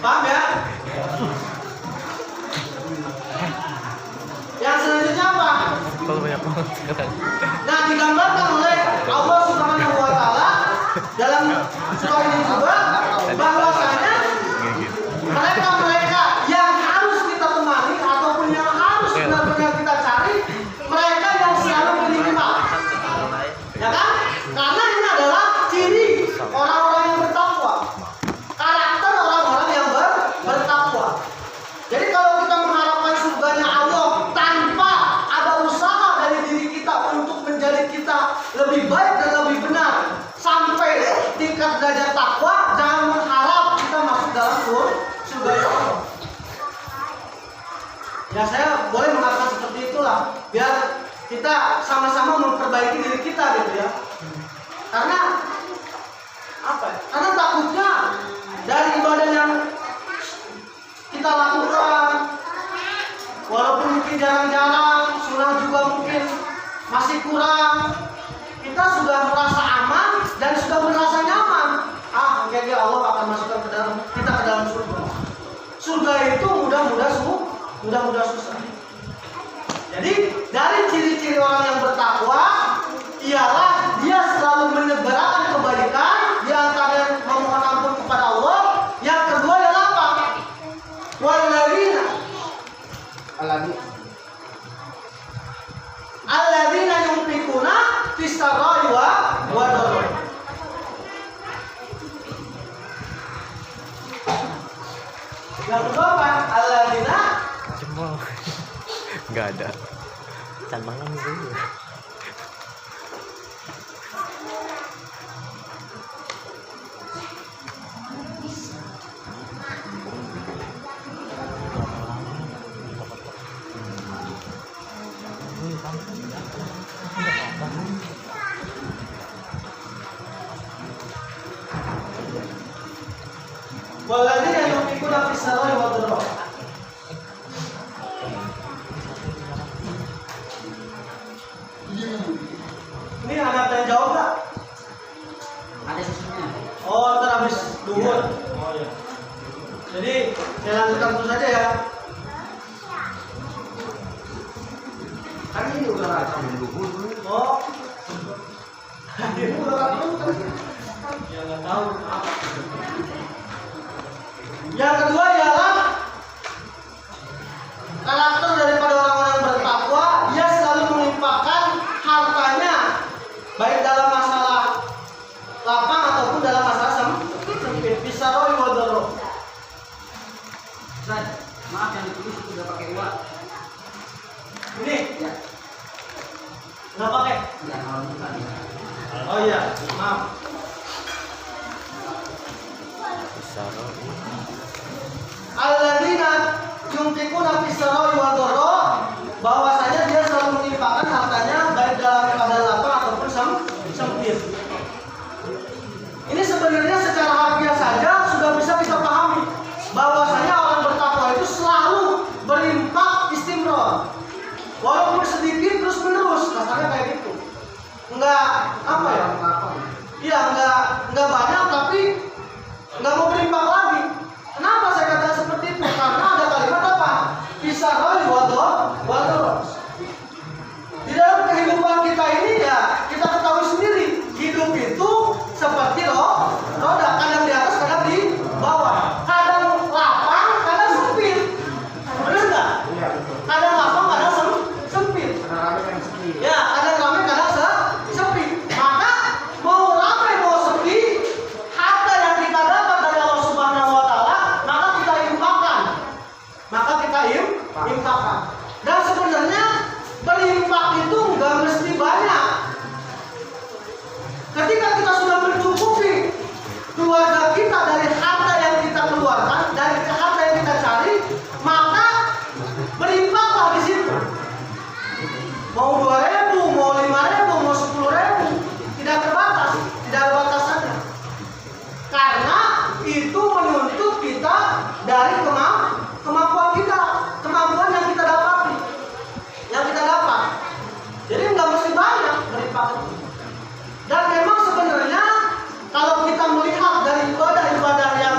Paham ya? Yang selanjutnya apa? Nah, digambarkan oleh Allah Subhanahu wa Ta'ala dalam surah ini juga bahwasanya mereka yang harus kita temani ataupun yang harus benar-benar kita cari, mereka yang selalu beriman, ya kan? Karena ini adalah ciri orang-orang yang bertakwa, karakter orang-orang yang bertakwa. Jadi kalau kita mengharapkan surganya Allah tanpa ada usaha dari diri kita untuk menjadi kita lebih baik dan lebih benar sampai tingkat derajat takwa, jangan mengharap kita masuk dalam surga Allah. Ya, saya boleh mengatakan seperti itulah, biar kita sama-sama memperbaiki diri kita gitu ya. Karena apa? Karena takutnya dari ibadah yang kita lakukan, walaupun mungkin jarang-jarang, sunnah juga mungkin masih kurang, kita sudah merasa aman dan sudah merasa nyaman. Kayaknya Allah akan masukkan kita ke dalam surga. Surga itu mudah-mudah susah. Jadi dari ciri-ciri orang yang bertakwa ialah dia selalu menyebarkan kebaikan, di antaranya memohon ampun kepada Allah. Yang kedua ialah apa? Alladzina yunfiquna fis sarai wa dharra. Yang kedua apa? Alladzina jempol. Enggak ada. Can malam dulu. Walladzina yunfiquna fis sarai wa dharra. Ini anak yang jawab nggak? Ada sisinya. Oh, ntar habis duhur. Oh iya. Jadi saya lanjutkan terus saja ya. Kan ini udah rasa duhur. Oh. Ya nggak tahu apa. Yang kedua ialah karakter daripada orang-orang yang bertakwa, dia selalu melimpahkan hartanya baik dalam masalah lapang ataupun dalam masalah sempit. Bisaroi wadoro. Ustaz, maaf yang ditulis itu udah pakai uang. Ini Ya, nggak pakai. ya kalau bukan. Oh iya, maaf. Alladzina yunfikuna fis-sarra'i wad-dharra, bahwasanya dia selalu melimpahkan hartanya baik dalam keadaan lapang ataupun sempit. Ini sebenarnya secara harfiah saja sudah bisa kita pahami bahwasanya orang bertakwa itu selalu berinfak istimror. Walaupun sedikit terus menerus, kasarnya kayak gitu. Enggak apa ya? Iya, enggak banyak tapi enggak mau berinfak lagi. Kenapa saya katakan seperti itu? Karena ada kalimat apa? Bisaroi wador. Di dalam kehidupan kita ini ya kita ketahui sendiri, hidup itu seperti roda, kadang di atas, kadang di bawah, kadang lapang, kadang sempit. Benar nggak? Iya. Kadang lapang, kadang sempit. Ya, kadang ramai, kadang sepi. Maka mau ramai mau sepi, harta yang kita dapat dari Allah Subhanahu Wa Taala, maka kita infakkan. Infakkan. Dan sebenarnya berinfak itu nggak mesti banyak. Ketika kita sudah mencukupi keluarga kita dari harta yang kita keluarkan, dari harta yang kita cari, maka berinfaklah di situ. Mau 2.000, mau 5.000, mau 10.000, tidak terbatas, tidak ada batasannya. Karena itu menuntut kita dari kemampuan kita, kemampuan yang kita dapati, yang kita dapat. Jadi nggak mesti banyak berinfak itu. Dan memang sebenarnya kalau kita melihat dari ibadah-ibadah yang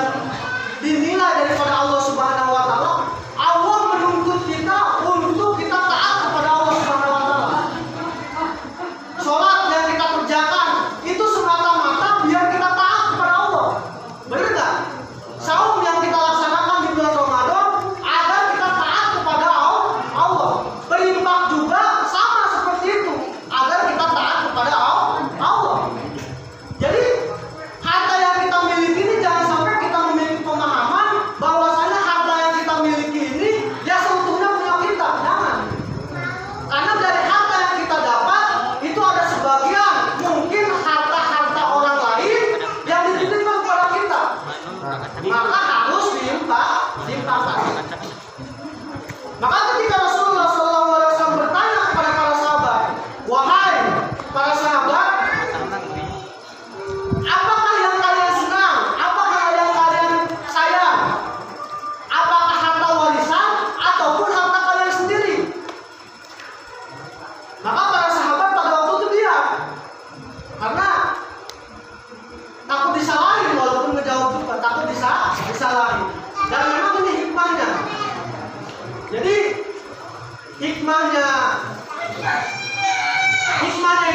dinilai daripada Allah Subhanahu Wa Taala, Allah menuntut kita untuk kita taat kepada Allah Subhanahu Wa Taala. Sholat yang kita kerjakan itu semata-mata biar kita taat kepada Allah, benar nggak? Saum yang kita laksanakan di bulan Ramadan agar kita taat kepada Allah. Berinfak juga sama seperti itu, agar kita taat kepada Allah. Jadi harta yang kita miliki ini jangan sampai kita memiliki pemahaman bahwasanya harta yang kita miliki ini ya seutuhnya punya kita, jangan. Karena dari harta yang kita dapat itu ada sebagian mungkin harta-harta orang lain yang dititipkan kepada kita, maka harus diinfakkan. Maka ketika Rasulullah SAW bertanya kepada para sahabat, wahai para sahabat, apakah yang kalian senang? Apakah yang kalian sayang? Apakah harta warisan ataupun harta kalian sendiri? Maka para sahabat pada waktu itu diam, karena takut disalahin, walaupun ngejawab juga takut disalahin. Dan memang ini hikmahnya. Jadi hikmahnya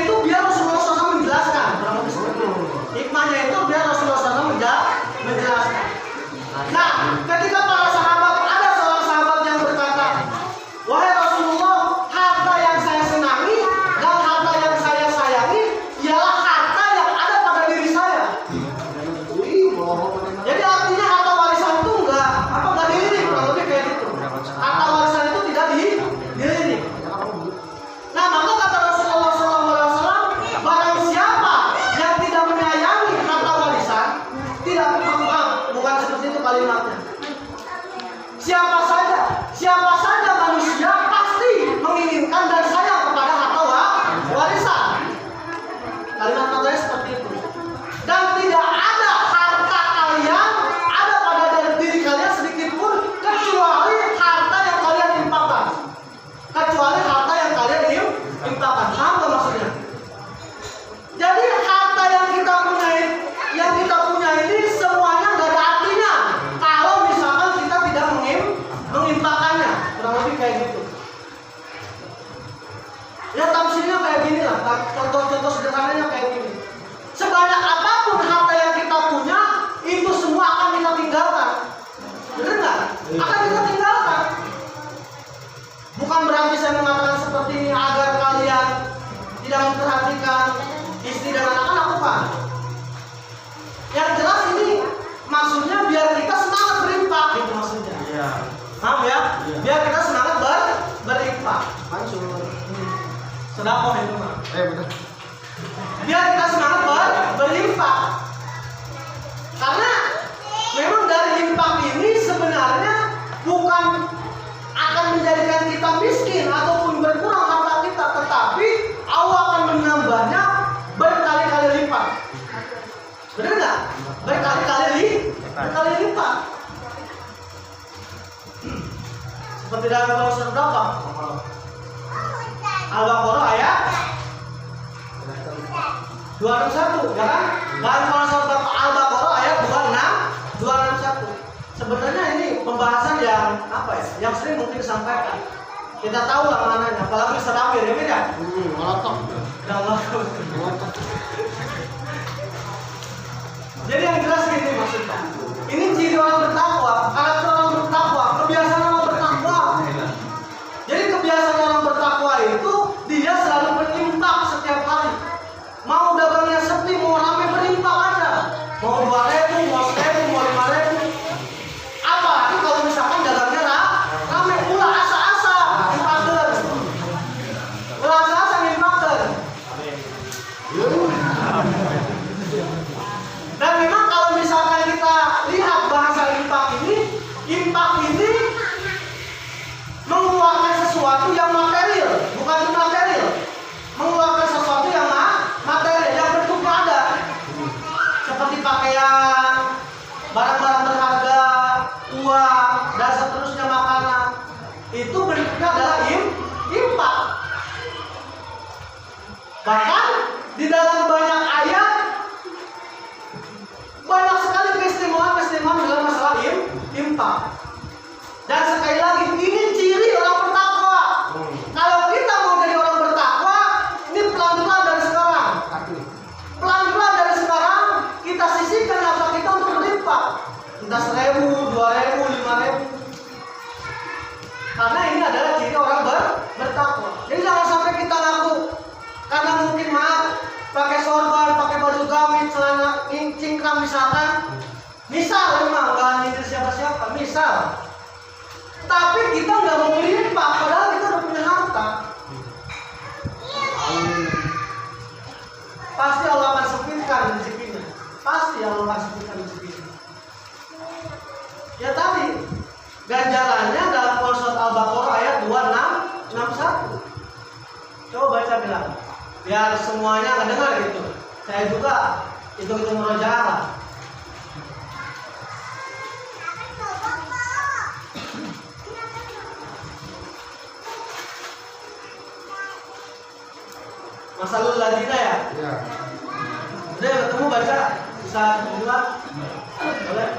itu biar Rasulullah SAW menjelaskan. Hikmahnya Benar nggak? Berkali-kali lipat. Seperti dalam surat berapa? Al-Baqarah ayat 261, ya kan? Dalam surat Al-Baqarah ayat 261. Sebenarnya ini pembahasan yang apa ya? Yang sering mungkin disampaikan. Kita tahu lah mananya, apalagi sedapir ya beda. Molotok. Jadi yang jelas ini maksudnya. Ini ciri orang bertakwa, karakter orang bertakwa, kebiasaan orang bertakwa. Jadi kebiasaan orang bertakwa itu dia selalu berinfak setiap hari. Mau dagangnya sepi, mau rame berinfak aja. Mau 2.000, mau 1.000, mau 5.000. Apalagi kalau misalkan dagangnya rame, ulah asa-asa infakkan. Ulah asa-asa infakkan. Dan memang kalau misalkan kita lihat bahasa infak ini mengeluarkan sesuatu yang material, bukan imaterial. Mengeluarkan sesuatu yang material, yang bentuknya ada. Seperti pakaian, barang-barang berharga, uang, dan seterusnya makanan. Itu bentuknya adalah infak. Bahkan di dalam banyak ayat banyak sekali keistimewaan dalam masalah infak. Dan sekali lagi ini ciri orang bertakwa. Kalau kita mau jadi orang bertakwa, ini pelan-pelan dari sekarang. Pelan-pelan dari sekarang kita sisihkan harta kita untuk berinfak. Entah 1.000, 2.000, 5.000. Karena ini adalah ciri orang bertakwa. Jadi jangan sampai kita ngaku karena mungkin pakai sorban, pakai baju gamis, celana cingkrang misalkan. Misal memang nggak nyindir siapa-siapa, misal. Tapi kita nggak mau berinfak, padahal kita udah punya harta. Pasti Allah akan sempitkan rezekinya. Pasti Allah akan sempitkan rezekinya. Ya tadi ganjarannya dalam surat Al-Baqarah ayat 2661. Coba baca bilang, biar semuanya ngedengar gitu. Saya juga hitung-hitung murojaah. Masalul ladina ya? Ya. Udah ketemu baca bisa kedua. Boleh?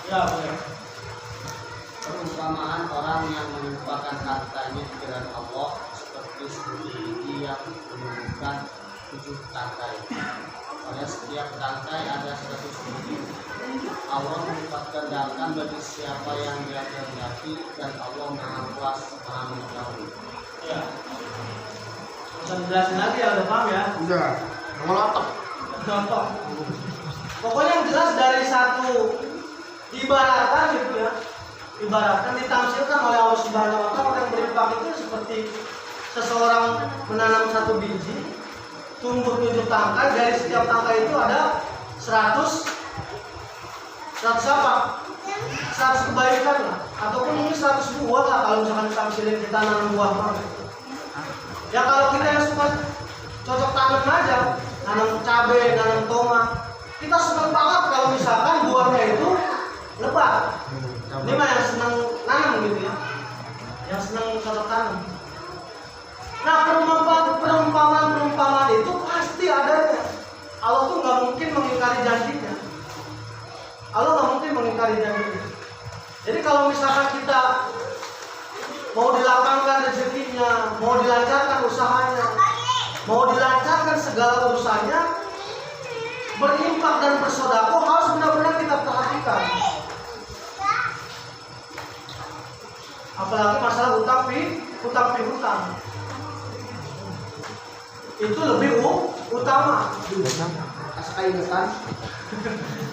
Ya, boleh. Perumpamaan orang yang mengumpulkan hartanya di jalan Allah seperti sebuah gigi yang menumbuhkan 7 tangkai. Pada setiap tangkai ada 100 biji. Allah melipat gandakan bagi siapa yang dia kehendaki dan Allah Maha Kuasa, Maha Mengetahui. Ya. Bisa jelasin lagi ya, udah paham ya? Udah, molotok. Contoh. Pokoknya yang jelas dari satu ibaratkan gitu ya. Ibaratkan ditafsirkan oleh Allah Subhanahu wa taala, yang berinfak itu seperti seseorang menanam 1 biji, tumbuh 7 tangkai, dari setiap tangkai itu ada 100 apa? 100 kebaikan lah, ataupun ini 100 buah lah kalau misalkan ditafsirin kita nanam buah mana. Ya kalau kita yang suka cocok tanam aja, nanam cabai, nanam tomat, kita senang banget kalau misalkan buahnya itu lebat. Ini mah yang senang nanam gitu ya, yang senang cocok tanam. Nah perumpamaan itu pasti adanya. Allah tuh nggak mungkin mengingkari janjinya. Allah nggak mungkin mengingkari janjinya. Jadi kalau misalkan kita mau dilapangkan rezekinya, mau dilancarkan usahanya, mau dilancarkan segala urusannya, berinfak dan bersedekah harus benar-benar kita perhatikan. Apalagi masalah hutang utang piutang. Itu lebih utama. Asa keingetan.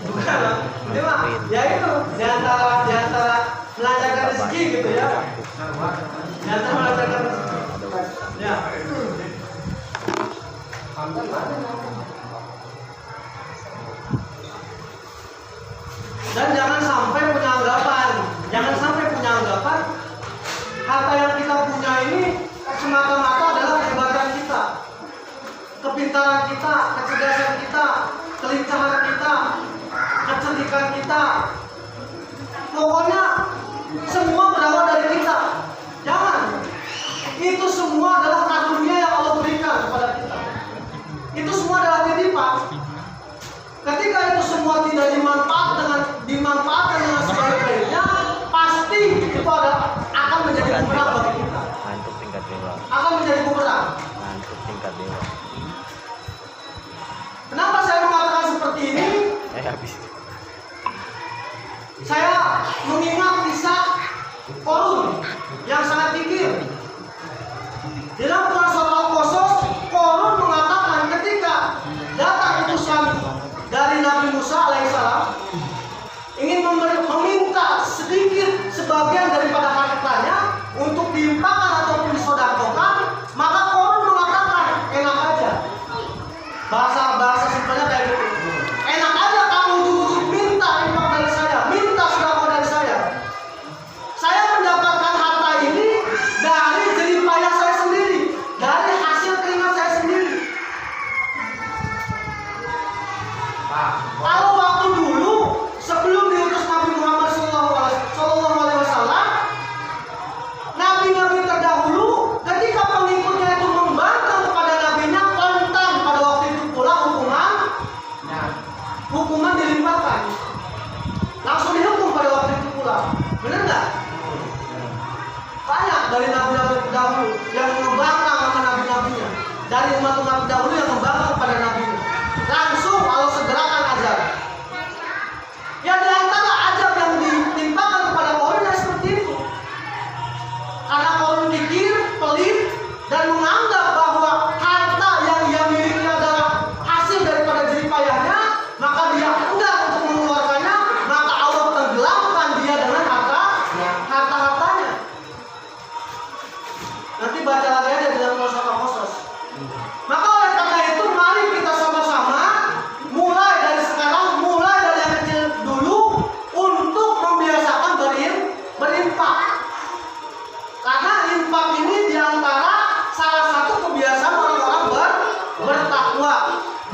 Bukan, ini mah ya itu di antara melancarkan rezeki gitu ya. Di antara melancarkan rezeki. Ya. Dan jangan sampai punya anggapan harta yang kita punya ini semata-mata adalah kehebatan kita, kepintaran kita, kecerdasan kita, kelincahan kita, kecerdikan kita. Pokoknya semua berawal dari kita. Jangan. Itu semua adalah karunia yang Allah berikan kepada kita. Itu semua adalah titipan. Ketika itu semua tidak dimanfaatkan dengan sebaik-baiknya, pasti itu akan menjadi bumerang bagi kita. Ngantuk tingkat dewa. Akan menjadi bumerang. Ngantuk tingkat dewa. Kenapa saya mengatakan seperti ini? Habis. Saya mengingat kisah Korun yang sangat kikir. Di dalam Quran Surat Al-Qasas, Korun mengatakan ketika datang utusan dari Nabi Musa alaihissalam ingin meminta sedikit sebagian daripada hartanya untuk diinfakkan ataupun disodakokan, maka Korun mengatakan enak aja. Bahasa simpelnya kayak gitu. Enak aja kamu ujuk-ujuk minta infak dari saya, minta sedekah dari saya. Saya mendapatkan harta ini dari jerih payah saya sendiri, dari hasil keringat saya sendiri. Kalau waktu dulu sebelum diutus Nabi Muhammad Sallallahu Alaihi Wasallam, nabi-nabi terdahulu ketika pengikutnya itu membangkang kepada nabinya, rentan pada waktu itu pula hukuman dilimpahkan, langsung dihukum pada waktu itu pula. Benar nggak? Banyak dari nabi-nabi terdahulu yang membangkang sama nabi-nabinya, dari umat-umat terdahulu yang membangkang kepada nabinya, langsung Allah segerakan azab. Ya di antara azab yang ditimpakan kepada Korun yang seperti itu, karena Korun kikir, pelit, dan menganggap bahwa harta yang ia miliki adalah hasil daripada jerih payahnya, maka dia enggan untuk mengeluarkannya, maka Allah tenggelamkan dia dengan harta-hartanya. Nanti baca lagi aja di dalam Surat Al-Qasas. Maka oleh karena itu mari kita sama-sama mulai dari sekarang, mulai dari yang kecil dulu untuk membiasakan berinfak. Karena infak ini diantara salah satu kebiasaan orang-orang bertakwa.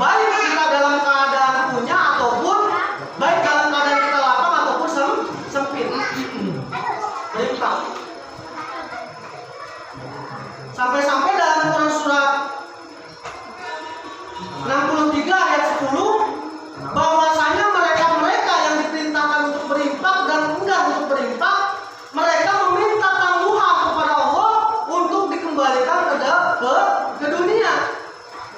Baik kita dalam keadaan punya ataupun baik dalam keadaan kita lapang ataupun sempit. Berinfak. Sampai-sampai dalam Quran surat 63 ayat 10 bahwasanya mereka yang diperintahkan untuk berinfak dan enggan untuk berinfak, mereka meminta tangguhan kepada Allah untuk dikembalikan ke dunia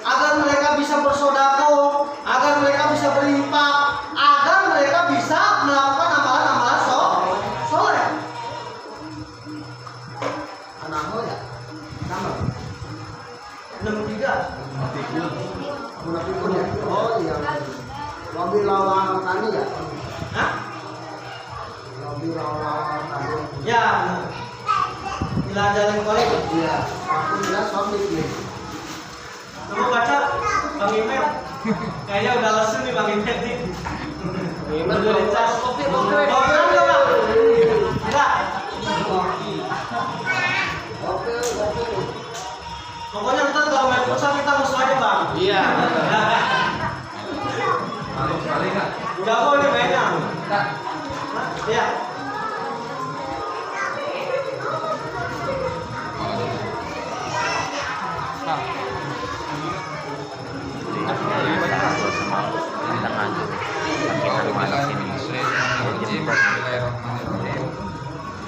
agar mereka bisa bersedekah, agar mereka bisa berinfak, agar mereka bisa melakukan amalan-amalan soleh. Anamo ya. Sama. 63. Munafikun ya. Oh iya. Wabil lawan tani ya. Hah? Wabil lawan tani. Ya. Bila jalan kolek. Iya. Aku jelas suami nih. Coba baca Bang Imet. Kayaknya udah lesu nih Bang Imet nih. Imet Udah dicas. kopi. Mau kan enggak, Bang? Enggak. Oke. Pokoknya ntar kalau main futsal kita musuh aja, Bang. Iya. Malu sekali nggak? Udah mau nih mainnya. Iya. Bismillahirrahmanirrahim.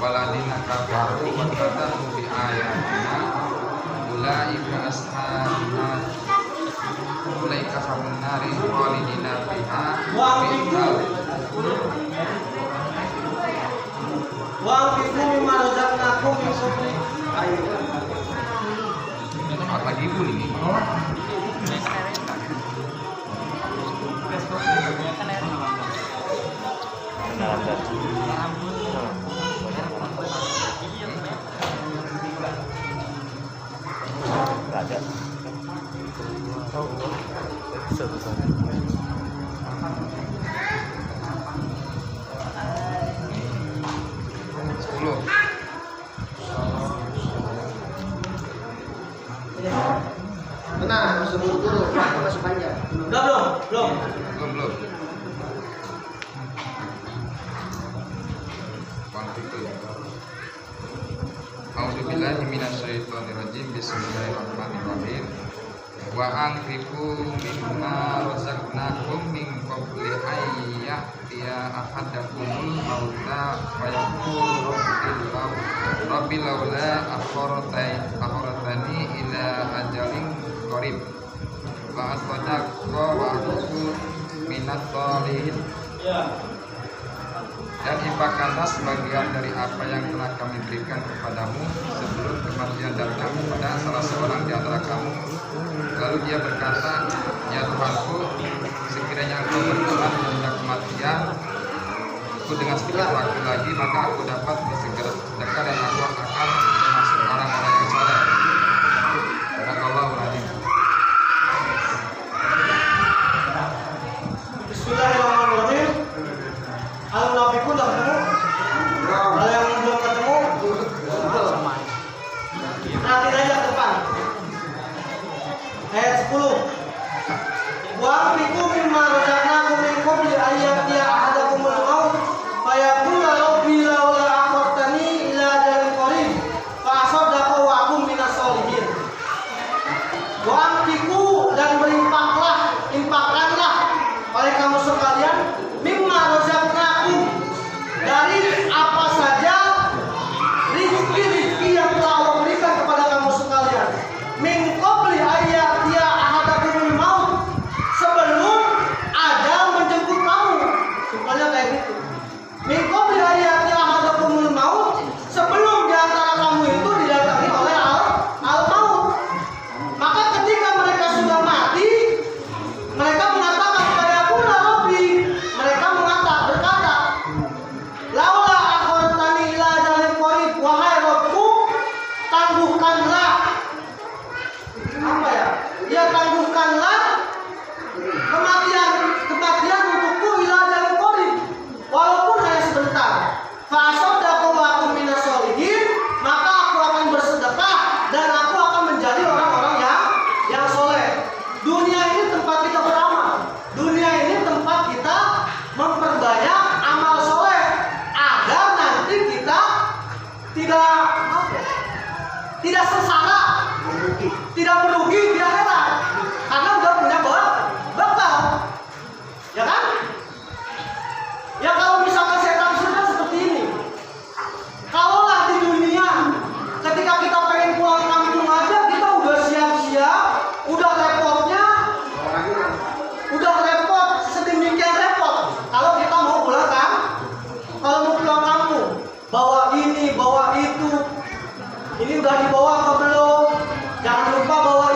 Waladina kafaru wa kadzzabu bi ayatina ulaika ashabun ulaika ashabun nari khalidina fiha Wa anfiqu mimma razaqnakum min qabli. Ayo. ini. Benar, masuk dulu, masuk panjang. Belum. Belum. A'udzubillahi minasyaitonirrajim. Bismillahirrahmanirrahim. Wa anfiqu mimma razaqnakum min qabli ayyatiya ahadakumul mauta fayaqulu rabbi laula akhartani ila ajalin qarib wa asadaqqa wa aqul minat sholihin. Dan infakkanlah sebagian dari apa yang telah kami berikan kepadamu sebelum kematian datang kepada salah seorang di antara kamu. Lalu dia berkata, ya Tuhanku, sekiranya engkau berkenan menunda kematian aku dengan sedikit waktu lagi, maka aku dapat bersegera sedekah dan aku akan termasuk orang-orang yang saleh. Barakallahu adzim. Bismillahirrahmanirrahim. Al-Munafiqun udah ketemu? Kalau yang belum ketemu, nanti aja ke depan. Ayat 10. Wa anfiqu mimma razaqnakum min qabli an ya'tiya ahadakumul maut fayaqulu rabbi laula akhartani ila ajalin qarib fa asaddaqa wa akum minas sholihin. Wa anfiqu, dan infakkanlah oleh kamu sekalian mimma razaqnakum, dari apa saja rizki yang telah Allah berikan kepada kamu sekalian. Min qabli ayyatiya ahadakumul maut, sebelum ajal menjemput kamu. Simpelnya kayak gitu. Min qabli ayyatiya ahadakumul maut, sebelum di antara kamu itu didatangi oleh al-maut. Maka ketika mereka sudah mati, mereka mengatakan kepada Qul Rabbi, mereka berkata, laula akhartani ila ajalin qarib, wahai Rabbku, tangguhkanlah tangguhkanlah kematian untukku ila ajalin qarib, walaupun hanya sebentar. Fa asaddaqu wa akum minas sholihin, maka aku akan bersedekah dan aku akan menjadi orang-orang yang soleh. Dunia ini tempat kita beramal. Dunia ini tempat kita memperbanyak amal soleh agar nanti kita tidak sengsara, tidak merugi di akhirat, karena udah punya bekal, ya kan? Ya kalau misalkan setan sudah seperti ini, kalaulah di dunia ketika kita pengen pulang kampung aja kita udah siap-siap, udah repot sedemikian repot. Kalau kita mau pulang kampung, bawa ini bawa itu, ini udah dibawa ke belum, jangan lupa bawa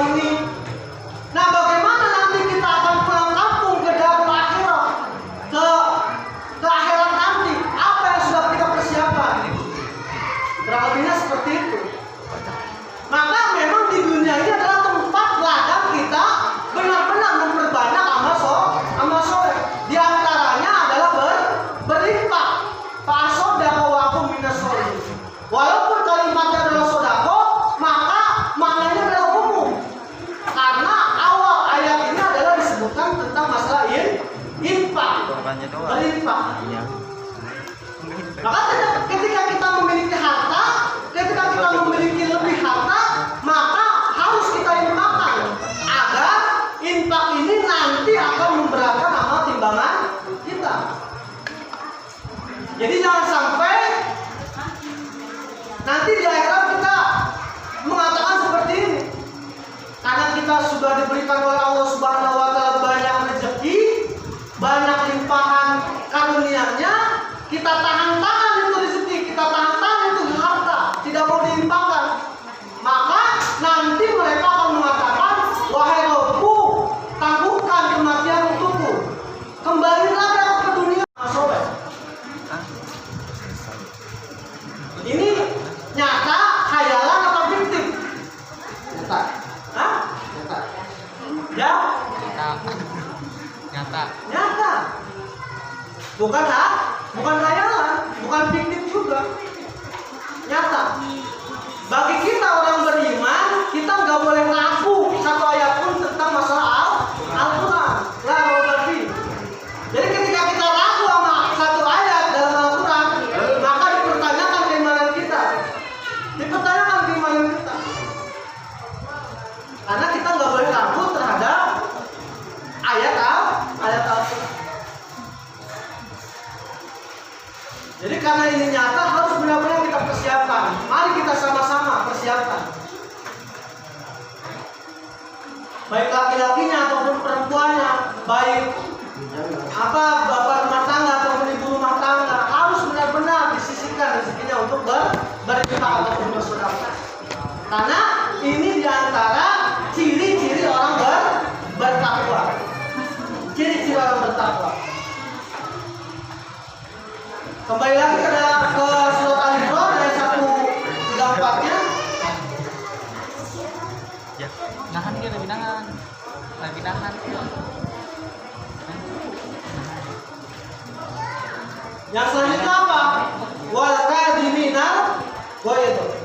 bukan hayalan, bukan fiktif juga, nyata. Bagi kita orang beriman, kita nggak boleh ngaku satu ayat pun tentang masalah Al-Quran. La raiba fi. Jadi ketika kita ragu sama satu ayat dalam Al-Quran, maka dipertanyakan keimanan kita. Dipertanyakan keimanan kita. Karena kita nggak boleh ragu terhadap ayat Al-Quran. Jadi karena ini nyata harus benar-benar kita persiapkan. Mari kita sama-sama persiapkan. Baik laki-lakinya ataupun perempuannya, baik bapak rumah tangga ataupun ibu rumah tangga, harus benar-benar disisihkan rezekinya untuk berinfak ataupun bersedekah. Karena ini diantara ciri-ciri orang bertakwa. Ciri-ciri orang bertakwa. Kembali lagi ke surat Al-Imran ayat 134-nya. Ya, nahan dia lebih nahan. Yang selanjutnya apa? Wal kadhiminal ghaidh.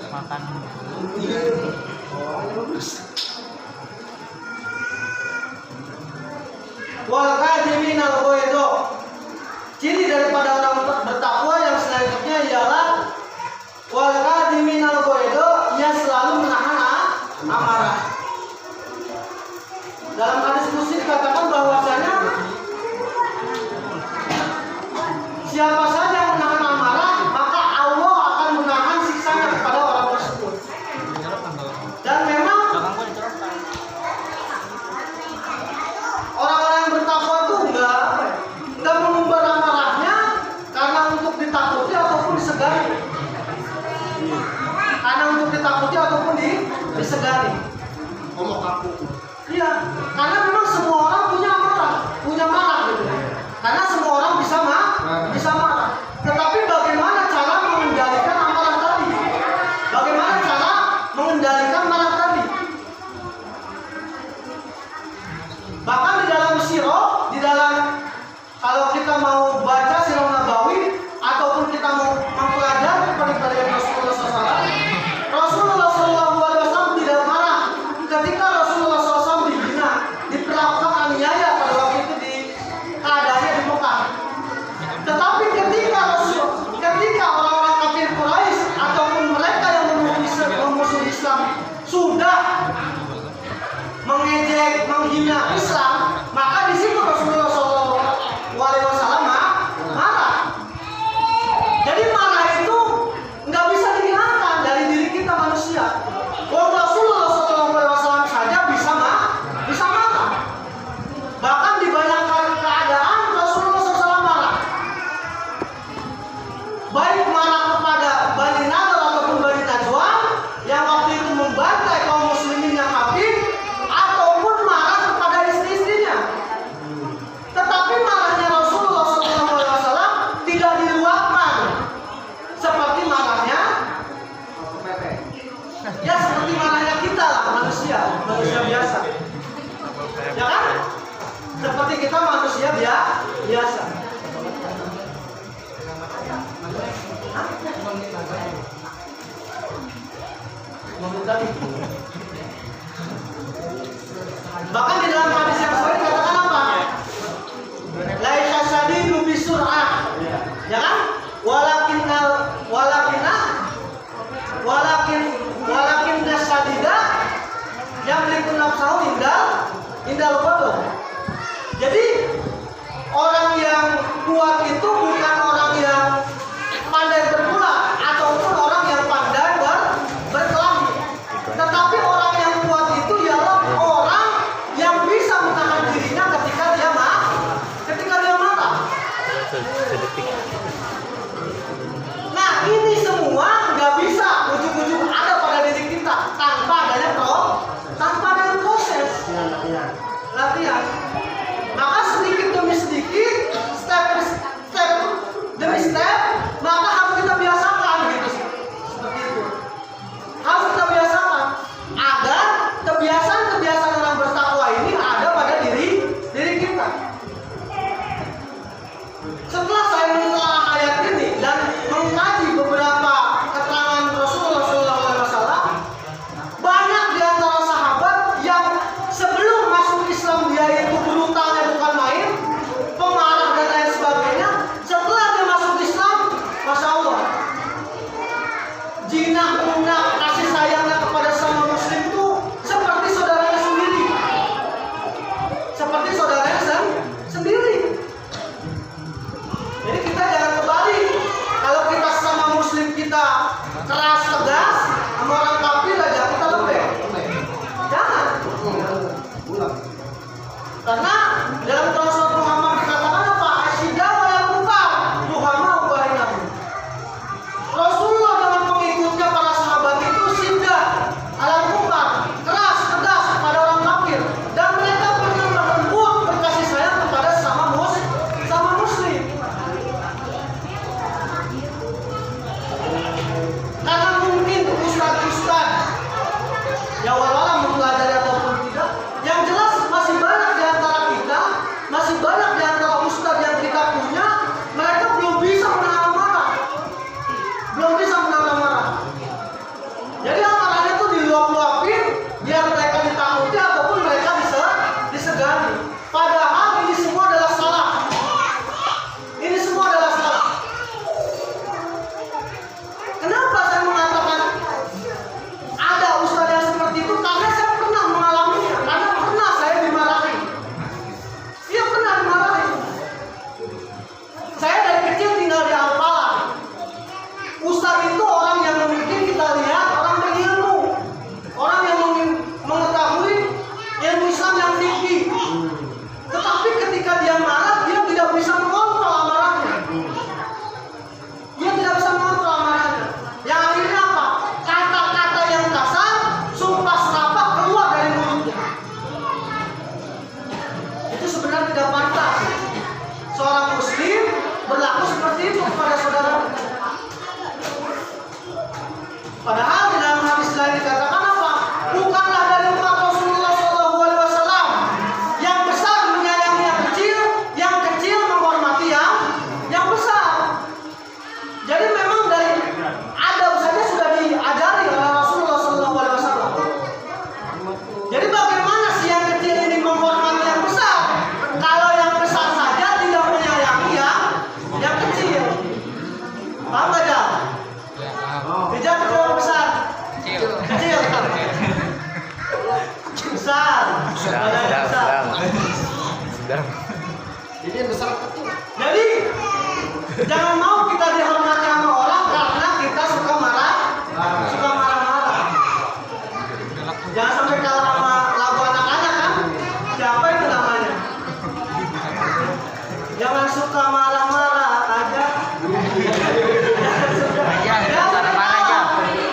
Makan. Wal kadhiminal ghaidh. Ciri daripada orang bertakwa yang selanjutnya ialah wal kadhiminal ghaidh, ia selalu menahan amarah. Dalam hadis qudsi dikatakan bahwasanya siapa saja yang menahan amarah, maka Allah akan menahan siksanya kepada orang tersebut. Dan memang orang-orang yang bertakwa itu enggak mengumbar amarahnya karena untuk ditakuti ataupun disegani. Karena untuk ditakuti ataupun disegani. Ngomong kaku. Iya, karena memang semua orang punya marah gitu. Karena semua orang bisa marah. Tetapi bagaimana cara mengendalikan amarah tadi? Bagaimana cara mengendalikan marah tadi? Bahkan di dalam kalau kita mau baca Sirah Nabawi ataupun kita mau mempelajari kepribadian Rasulullah SAW, Rasulullah SAW tidak marah ketika Rasulullah SAW dihina, diperlakukan aniaya pada waktu itu di keadaannya di Mekah. Tetapi ketika orang-orang kafir Quraisy ataupun mereka yang memusuhi Islam sudah mengejek, menghina Islam, maka di situ Rasulullah SAW marah. Jadi marah itu nggak bisa dihilangkan dari diri kita manusia. Kalau Rasulullah SAW saja bisa marah. Bahkan di banyak keadaan Rasulullah SAW marah. Baik marah kepada Bani Nadir ataupun Bani Najwan yang waktu itu membantai kaum muslimin yang kafir, ataupun marah kepada istri-istrinya. Tetapi marahnya Rasulullah SAW tidak diluapkan seperti marahnya seperti marahnya kita lah, manusia biasa. Ya kan? Seperti kita manusia biasa. Bahkan di dalam hadis yang sahih katakan apa? Laisa sadidu bisur'ah. Ya kan? Walakin nasadida yamliku nafsahu indal qadar. Jadi orang yang kuat itu bukan orang yang pandai bergulat ataupun orang yang pandai berkelahi. Tetapi orang yang kuat itu ialah orang yang bisa menahan dirinya ketika dia marah. Nah, ini semua nggak bisa ujuk-ujuk ada Paham nggak Jal? Ya, paham. Hijab kecil atau besar? Kecil. Kecil. Besar. Jadi yang besar kecil. Jadi jangan mau kita dihormati sama orang karena kita suka marah-marah. Jangan sampai kalah sama lagu anak-anak kan? Siapa itu namanya? Jangan suka marah-marah aja.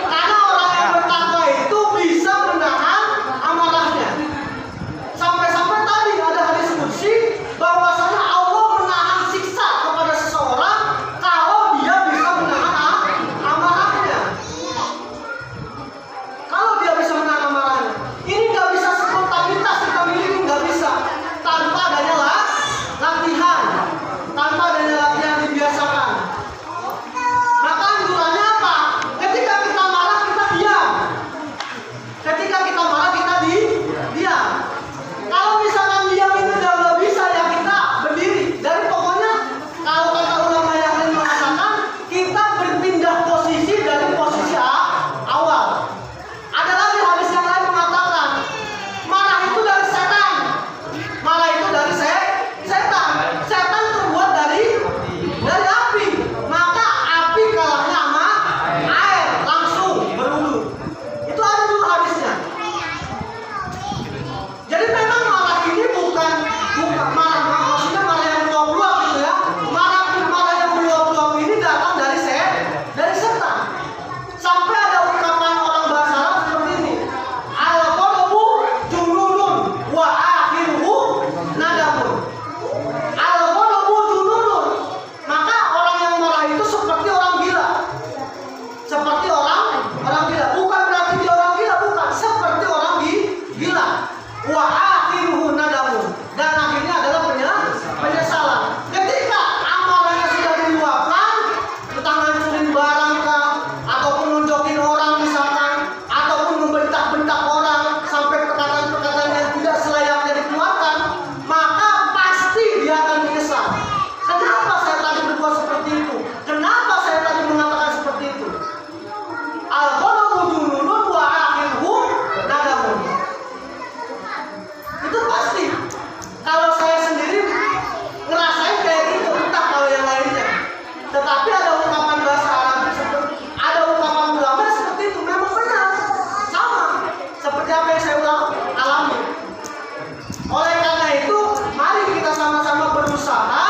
Karena orang yang bertakwa itu bisa menahan amarahnya. Sampai-sampai tadi ada hadis qudsi bahwasanya Allah menahan siksa kepada seseorang kalau dia bisa menahan amarahnya. Kalau dia bisa menahan amarahnya, ini nggak bisa spontanitas kita miliki, nggak bisa tanpa adanya latihan, tanpa adanya latihan dibiasakan. Maka anjurannya apa? Ketika kita marah kita diam. Ketika kita marah kita diam. Kalau misalkan diam itu nggak bisa ya kita berdiri. Dan pokoknya kalau kata ulama yang lain mengatakan kita berpindah posisi dari posisi awal. Ada lagi hadis yang lain mengatakan marah itu dari setan. Marah itu dari setan. Setan terbuat dari api. Maka api kalahnya sama air langsung berwudu. Itu ada dulu hadisnya. Jadi memang marah ini bukan marah maksudnya marah yang meluap-luap gitu ya. Marah yang meluap-luap ini datang dari setan. Sampai ada ungkapan orang bahasa Arab seperti ini. Al-qadabu jununun wa akhiruhu nadamun. Al-qadabu jununun. Maka orang yang marah itu seperti orang gila. Seperti orang gila. Bukan berarti dia orang gila, bukan. Seperti orang gila. Wa akhiruhu nadamun. Dan akhirnya adalah penyesalan. Ketika amarahnya sudah diluapkan, entah ngancurin barang kah, ataupun nunjukin orang misalkan, ataupun membentak-bentak orang sampai perkataan-perkataan yang tidak selayaknya dikeluarkan, maka pasti dia akan menyesal. Kenapa saya tadi berbuat seperti itu? Kenapa saya tadi mengatakan seperti itu? Al-qadabu jununun wa akhiruhu nadamun. Itu pasti. Kalau saya sendiri ngerasain kayak gitu, entah kalau yang lainnya. Tetapi ada ungkapan bahasa Arab seperti, ada ungkapan ulama seperti itu, memang benar, sama seperti apa yang saya alami. Oleh karena itu, mari kita sama-sama berusaha